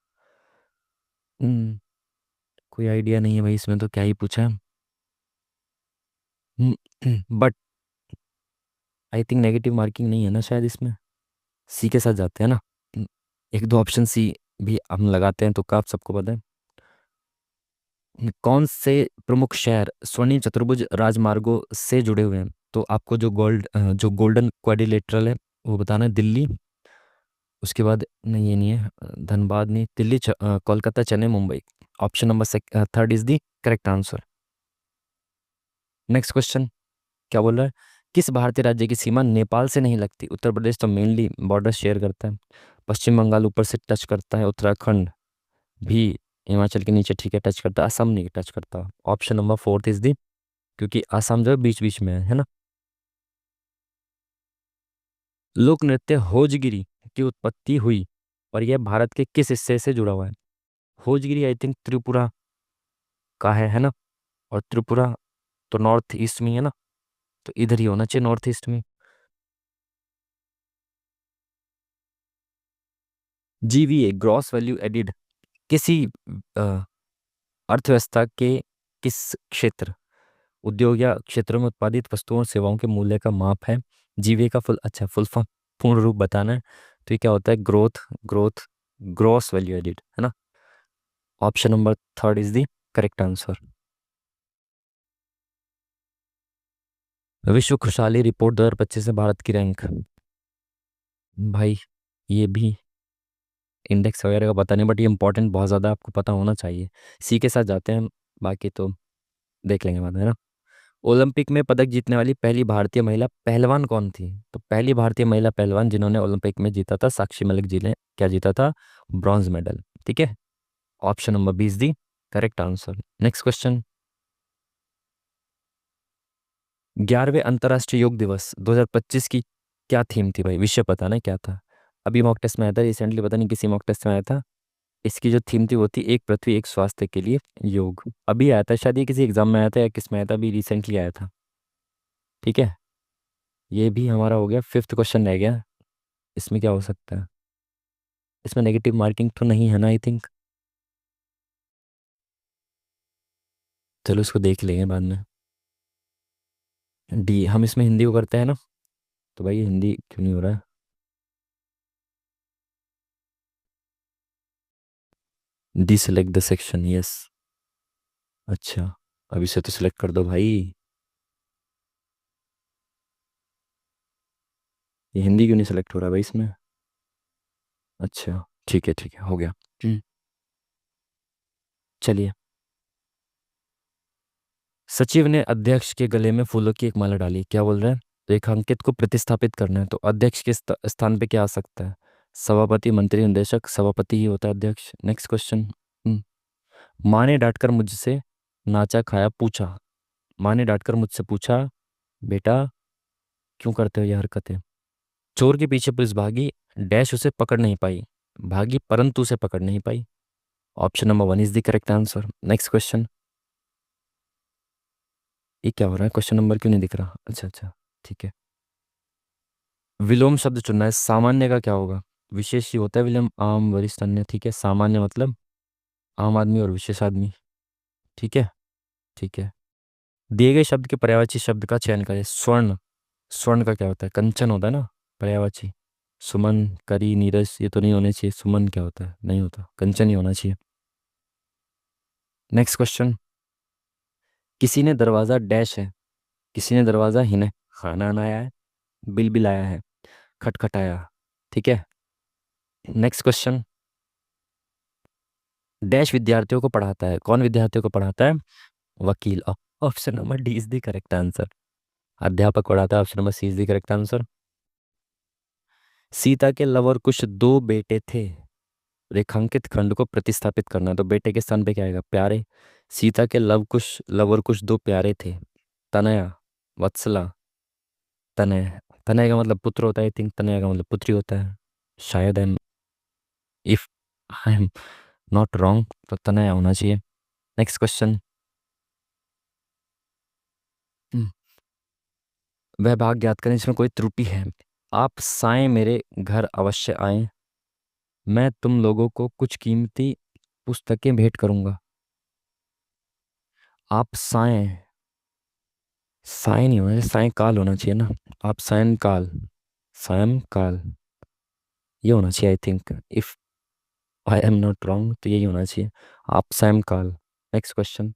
A: हम्म कोई आइडिया नहीं है भाई, इसमें तो क्या ही पूछा है। But I think negative marking नहीं है ना शायद इसमें। सी के साथ जाते हैं ना। हम्म, एक दो ऑप्शन सी भी हम लगाते हैं तो आप सबको पता है। कौन से प्रमुख शहर स्वर्णिम चतुर्भुज राजमार्गों से जुड़े हुए हैं? तो आपको जो गोल्डन क्वाड्रिलेटरल है वो बताना है। दिल्ली, उसके बाद नहीं, ये नहीं है, धनबाद नहीं, Delhi, Kolkata, Chennai, Mumbai. Option number third is the correct answer. Next question, क्या बोल रहा है? किस भारतीय राज्य की सीमा नेपाल से नहीं लगती? उत्तर प्रदेश तो मेनली बॉर्डर शेयर करता है, पश्चिम बंगाल ऊपर से टच करता है, उत्तराखंड भी हिमाचल के नीचे ठीक है टच करता है, असम नहीं टच करता। Option number fourth is the, क्योंकि असम जो है बीच बीच में है ना। लोक नृत्य होजगिरी की उत्पत्ति हुई और यह भारत के किस हिस्से से जुड़ा हुआ है? होजगिरी आई थिंक त्रिपुरा का है ना। और त्रिपुरा तो नॉर्थ ईस्ट में ही है ना, तो इधर ही होना चाहिए, नॉर्थ ईस्ट में। जीवीए, ग्रॉस वैल्यू एडिड, किसी अ, अर्थव्यवस्था के किस क्षेत्र, उद्योग या क्षेत्रों में उत्पादित वस्तुओं और सेवाओं के मूल्य का माप है? जीवीए का फुल फॉर्म, पूर्ण रूप बताना है। तो ये क्या होता है? ग्रोथ ग्रॉस वैल्यू एडिड है ना। Option number third is the correct answer. विश्व खुशहाली रिपोर्ट 2025 में भारत की रैंक, भाई ये भी इंडेक्स वगैरह का पता नहीं, बट ये इंपॉर्टेंट बहुत ज़्यादा आपको पता होना चाहिए। सी के साथ जाते हैं, बाकी तो देख लेंगे बाद में, है ना। ओलंपिक में पदक जीतने वाली पहली भारतीय महिला पहलवान कौन थी? तो पहली भारतीय महिला पहलवान जिन्होंने ओलंपिक में जीता था, साक्षी मलिक जी ने क्या जीता था? Bronze medal. ठीक है, option number 20 the correct answer. Next question, 11वें अंतर्राष्ट्रीय योग दिवस 2025 की क्या थीम थी भाई? विषय पता ना क्या था? अभी मॉक टेस्ट में आया था रिसेंटली, पता नहीं किसी मॉक टेस्ट में आया था। इसकी जो थीम थी वो थी एक पृथ्वी एक स्वास्थ्य के लिए योग। अभी आया था शायद, ये किसी एग्जाम में आया था या किस में आया था, अभी रिसेंटली आया था। ठीक है, ये भी हमारा हो गया। फिफ्थ क्वेश्चन रह गया, इसमें क्या हो सकता है? इसमें नेगेटिव मार्किंग तो नहीं है ना, आई थिंक। चलो इसको देख लेंगे बाद में। डी, हम इसमें हिंदी को करते हैं ना, तो भाई ये हिंदी क्यों नहीं हो रहा है? D select the section, yes. अच्छा, अभी से तो सिलेक्ट कर दो भाई। ये हिंदी क्यों नहीं सेलेक्ट हो रहा भाई इसमें? अच्छा, ठीक है, हो गया। हम्म, चलिए। सचिव ने अध्यक्ष के गले में फूलों की एक माला डाली, क्या बोल रहे हैं? रेखांकित को प्रतिस्थापित करना है, तो अध्यक्ष के स्थान पे क्या आ सकता है? सभापति, मंत्री, निदेशक। सभापति ही होता है अध्यक्ष। Next question. माँ ने डांटकर मुझसे नाचा खाया पूछा। माँ ने डांटकर मुझसे पूछा, बेटा क्यों करते हो ये हरकतें? चोर के पीछे पुलिस भागी, डैश उसे पकड़ नहीं पाई। भागी परंतु उसे पकड़ नहीं पाई। Option number 1 is the correct answer. Next question. ये क्या हो रहा है? क्वेश्चन नंबर क्यों नहीं दिख रहा? अच्छा अच्छा, ठीक है। विलोम शब्द चुनना है। सामान्य का क्या होगा? विशेष ही होता है विलोम, आम, वरिष्ठ, अन्य। ठीक है, सामान्य मतलब आम आदमी और विशेष आदमी। ठीक है, ठीक है। दिए गए शब्द के पर्यायवाची शब्द का चयन करें। स्वर्ण, स्वर्ण का क्या होता है? कंचन होता है ना पर्यायवाची। सुमन, करी, नीरज, ये तो नहीं होने चाहिए। सुमन क्या होता है? नहीं होता, कंचन ही होना चाहिए। Next question. किसी ने दरवाजा डैश है, किसी ने दरवाजा हिने खाना बनाया है, बिल बिलाया है, खटखटाया। ठीक है, नेक्स्ट क्वेश्चन। डैश विद्यार्थियों को पढ़ाता है, कौन विद्यार्थियों को पढ़ाता है? वकील। Option number D is the correct answer. अध्यापक पढ़ाता है, option number C is the correct answer. Sita के लव और कुश दो बेटे थे। रेखांकित खंड को प्रतिस्थापित करना, तो बेटे के स्थान पे क्या आएगा? प्यारे। सीता के लव और कुश दो प्यारे थे। तनया, वत्सला, तनय। तनय का मतलब पुत्र होता है, आई थिंक तनया का मतलब पुत्री होता है शायद। If I am not wrong तो तनया होना चाहिए। Next question. वह भाग ज्ञात करें जिसमें कोई त्रुटि है। आप साएं मेरे घर अवश्य आएं, मैं तुम लोगों को कुछ कीमती पुस्तकें भेंट करूंगा। आप साएं, साएं नहीं होना चाहिए, सायं काल होना चाहिए ना। आप सायं काल, सायं काल, ये होना चाहिए I think. If I am not wrong तो यही होना चाहिए। आप सायं काल। Next question.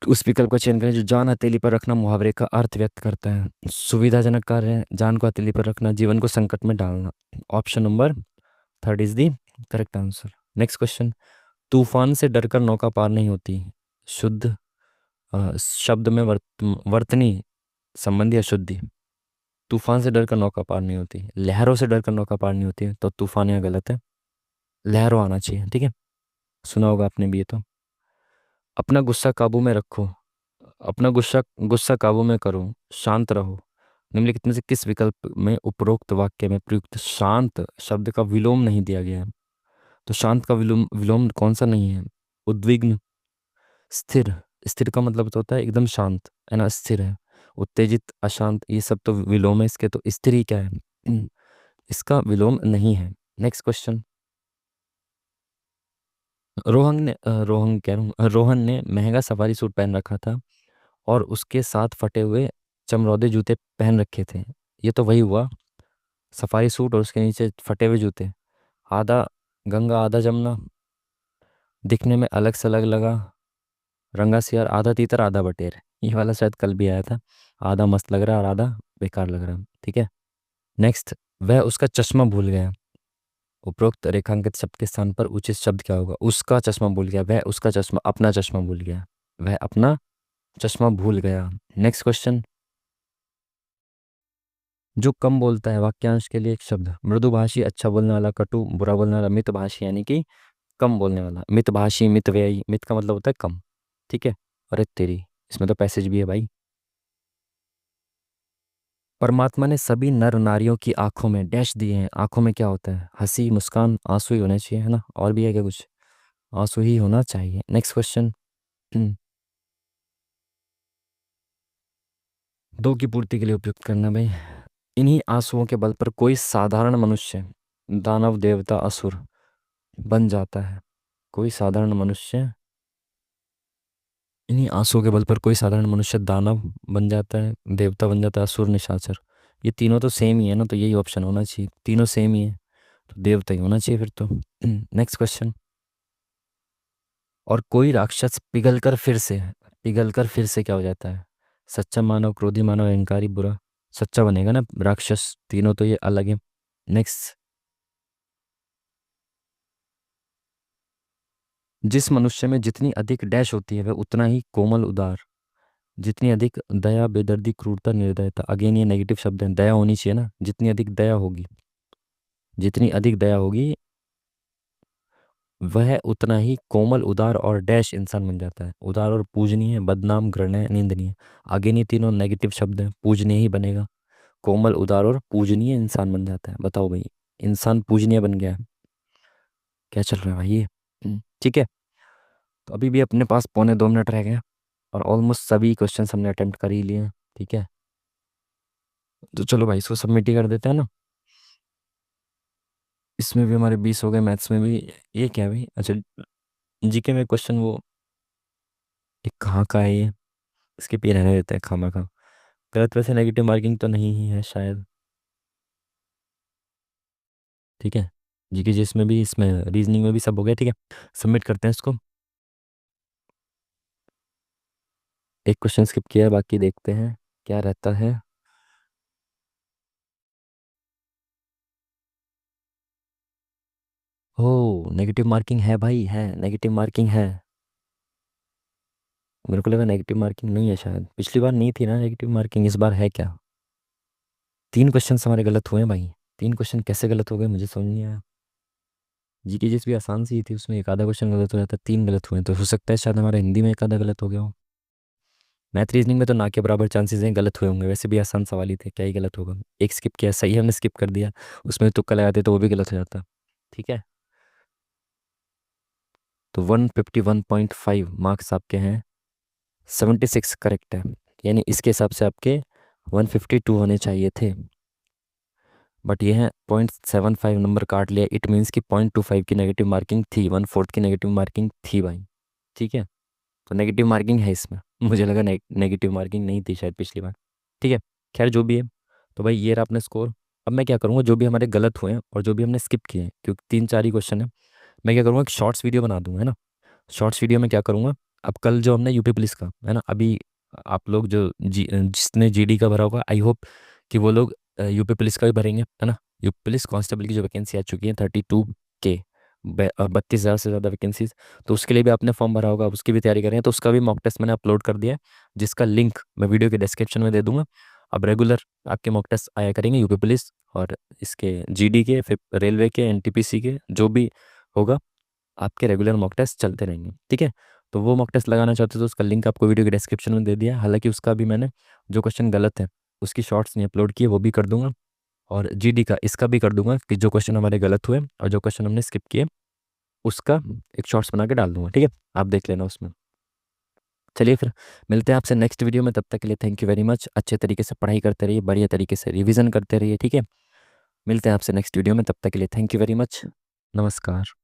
A: उस विकल्प का चयन करें जो जान हथेली पर रखना मुहावरे का अर्थ व्यक्त करता है। सुविधाजनक कार्य है, जान को हथेली पर रखना, जीवन को संकट में डालना। Option number third is the correct answer. Next question. तूफान से डरकर नौका पार नहीं होती। शुद्ध शब्द में वर्तनी संबंधी अशुद्धि। तूफान से डरकर नौका पार नहीं होती, लहरों से डरकर नौका पार नहीं होती है, तो तूफान यहाँ गलत है। लहरों आना चाहिए। ठीक है, सुना होगा आपने भी ये तो। अपना गुस्सा काबू में रखो, अपना गुस्सा गुस्सा काबू में करो, शांत रहो। निम्नलिखित में से किस विकल्प में उपरोक्त वाक्य में प्रयुक्त शांत शब्द का विलोम नहीं दिया गया है? तो शांत का विलोम विलोम कौन सा नहीं है? उद्विग्न, स्थिर। स्थिर का मतलब तो होता है एकदम शांत, है ना, स्थिर है। उत्तेजित, अशांत, ये सब तो विलोम है इसके, तो स्थिर ही क्या है? इसका विलोम नहीं है। Next question. रोहन कह रहा हूँ, रोहन ने महंगा सफारी सूट पहन रखा था और उसके साथ फटे हुए चमरौदे जूते पहन रखे थे। ये तो वही हुआ, सफारी सूट और उसके नीचे फटे हुए जूते। आधा गंगा आधा जमुना, दिखने में अलग से अलग लगा, रंगा सियार, आधा तीतर आधा बटेर। ये वाला शायद कल भी आया था। आधा मस्त लग रहा है और आधा बेकार लग रहा है। ठीक है, नेक्स्ट। वह उसका चश्मा भूल गया। उपरोक्त रेखांकित शब्द के स्थान पर उचित शब्द क्या होगा? उसका चश्मा भूल गया, वह उसका चश्मा, अपना चश्मा भूल गया, वह अपना चश्मा भूल गया। Next question. जो कम बोलता है वाक्यांश के लिए एक शब्द। मृदुभाषी, अच्छा बोलने वाला, कटु, बुरा बोलने वाला, मितभाषी यानी कि कम बोलने वाला। मितभाषी, मितव्ययी, मित का मतलब होता है कम, ठीक है। अरे तेरी, इसमें तो पैसेज भी है भाई। परमात्मा ने सभी नर नारियों की आंखों में डैश दिए हैं। आंखों में क्या होता है? हंसी, मुस्कान, आंसू ही होने चाहिए, है ना? और भी है क्या कुछ? आंसू ही होना चाहिए। Next question. दो की पूर्ति के लिए उपयुक्त करना भाई। इन्हीं आंसुओं के बल पर कोई साधारण मनुष्य दानव, देवता, असुर बन जाता है। कोई साधारण मनुष्य, इन्हीं आंसुओं के बल पर कोई साधारण मनुष्य दानव बन जाता है, देवता बन जाता है, असुर, निशाचर। ये तीनों तो सेम ही है ना, तो यही ऑप्शन होना चाहिए। तीनों सेम ही है तो देवता ही होना चाहिए फिर तो। Next question. और कोई राक्षस पिघल कर फिर से क्या हो जाता है? सच्चा मानव, क्रोधी मानव, अहंकारी, बुरा। सच्चा बनेगा ना राक्षस, तीनों तो ये अलग है। नेक्स्ट। जिस मनुष्य में जितनी अधिक डैश होती है वह उतना ही कोमल, उदार। जितनी अधिक दया, बेदर्दी, क्रूरता, निर्दयता। अगेन ये नेगेटिव शब्द है, दया होनी चाहिए ना। जितनी अधिक दया होगी, जितनी अधिक दया होगी वह उतना ही कोमल, उदार और डैश इंसान बन जाता है। उदार और पूजनीय, बदनाम, घृण्य, निंदनीय। आगे नहीं, तीनों नेगेटिव शब्द हैं, पूजनीय ही बनेगा। कोमल, उदार और पूजनीय इंसान बन जाता है। बताओ भाई, इंसान पूजनीय बन गया है। क्या चल रहा है भाई ये? ठीक है। तो अभी भी अपने पास पौने 2 मिनट रह गए और ऑलमोस्ट सभी क्वेश्चन हमने अटेम्प्ट कर ही लिए हैं, ठीक है। तो चलो भाई, इसको सबमिट ही कर देते हैं ना। इसमें भी हमारे 20 हो गए, मैथ्स में भी। ये क्या है भाई? अच्छा, जीके में क्वेश्चन वो, ये कहाँ का है ये? इसके पे रहने देते हैं खामा खा। गलत, वैसे नेगेटिव मार्किंग तो नहीं ही है शायद, ठीक है। जीके जिसमें भी, इसमें रीजनिंग में भी सब हो गया, ठीक है। सबमिट करते हैं इसको। एक क्वेश्चन स्किप किया है, बाकी देखते हैं क्या रहता है। हो, नेगेटिव मार्किंग है भाई, है नेगेटिव मार्किंग है। मेरे को लगा नेगेटिव मार्किंग नहीं है शायद, पिछली बार नहीं थी ना नेगेटिव मार्किंग, इस बार है क्या? 3 क्वेश्चन हमारे गलत हुए हैं भाई। 3 क्वेश्चन कैसे गलत हो गए मुझे समझ नहीं आया। जीके जिस भी आसान सी थी उसमें एक आधा क्वेश्चन गलत हो जाता, 3 गलत हुए, तो हो सकता है शायद हमारा हिंदी में एक आधा गलत हो गया हो। मैथ रीजनिंग में तो ना के बराबर चांसेस हैं गलत हुए होंगे, वैसे भी आसान सवाल ही थे, क्या ही गलत होगा। एक स्किप किया, सही हमने स्किप कर दिया। उसमें तुक्का लगाते तो वो भी गलत हो जाता, ठीक है। तो 151.5 मार्क्स आपके हैं। 76 करेक्ट है, यानी इसके हिसाब से आपके 152 होने चाहिए थे। बट ये है 0.75 नंबर काट लिया। इट मीन्स कि 0.25 की नेगेटिव मार्किंग थी, 1/4 की नेगेटिव मार्किंग थी भाई, ठीक है। तो नेगेटिव मार्किंग है इसमें। मुझे लगा नेगेटिव मार्किंग नहीं थी शायद पिछली बार, ठीक है। खैर जो भी है, तो भाई ये रहा अपने स्कोर। अब मैं क्या करूँगा, जो भी हमारे गलत हुए हैं और जो भी हमने स्किप किए हैं, क्योंकि 3-4 ही क्वेश्चन है, मैं क्या करूँगा, एक शॉर्ट्स वीडियो बना दूंगा, है ना। शॉर्ट्स वीडियो में क्या करूँगा, अब कल जो हमने यूपी पुलिस का है ना, अभी आप लोग जो जिसने जीडी का भरा होगा, आई होप कि वो लोग यूपी पुलिस का भी भरेंगे, है ना। यूपी पुलिस कांस्टेबल की जो वैकेंसी आ चुकी है 32K, 32,000 से ज़्यादा वैकेंसीज। तो उसके लिए भी आपने फॉर्म भरा होगा, उसकी भी तैयारी करें, तो उसका भी मॉक टेस्ट मैंने अपलोड कर दिया है, जिसका लिंक मैं वीडियो के डिस्क्रिप्शन में दे दूंगा। अब रेगुलर आपके मॉक टेस्ट आया करेंगे, यूपी पुलिस और इसके जीडी के, फिर रेलवे के, एनटीपीसी के, जो भी होगा आपके रेगुलर मॉक टेस्ट चलते रहेंगे, ठीक है। तो वो मॉक टेस्ट लगाना चाहते हो तो उसका लिंक आपको वीडियो के डिस्क्रिप्शन में दे दिया है। हालांकि उसका भी मैंने, जो क्वेश्चन गलत है उसकी शॉर्ट्स नहीं अपलोड किए, वो भी कर दूंगा। और जीडी का इसका भी कर दूंगा कि जो क्वेश्चन हमारे गलत हुए और जो क्वेश्चन हमने स्किप किए उसका एक शॉर्ट्स बना के डाल दूंगा, ठीक है। आप देख लेना उसमें। चलिए फिर मिलते हैं आपसे नेक्स्ट वीडियो में, तब तक के लिए थैंक यू वेरी मच। अच्छे तरीके से पढ़ाई करते रहिए, बढ़िया तरीके से रिवीजन करते रहिए, ठीक है। मिलते हैं आपसे नेक्स्ट वीडियो में, तब तक के लिए थैंक यू वेरी मच। नमस्कार।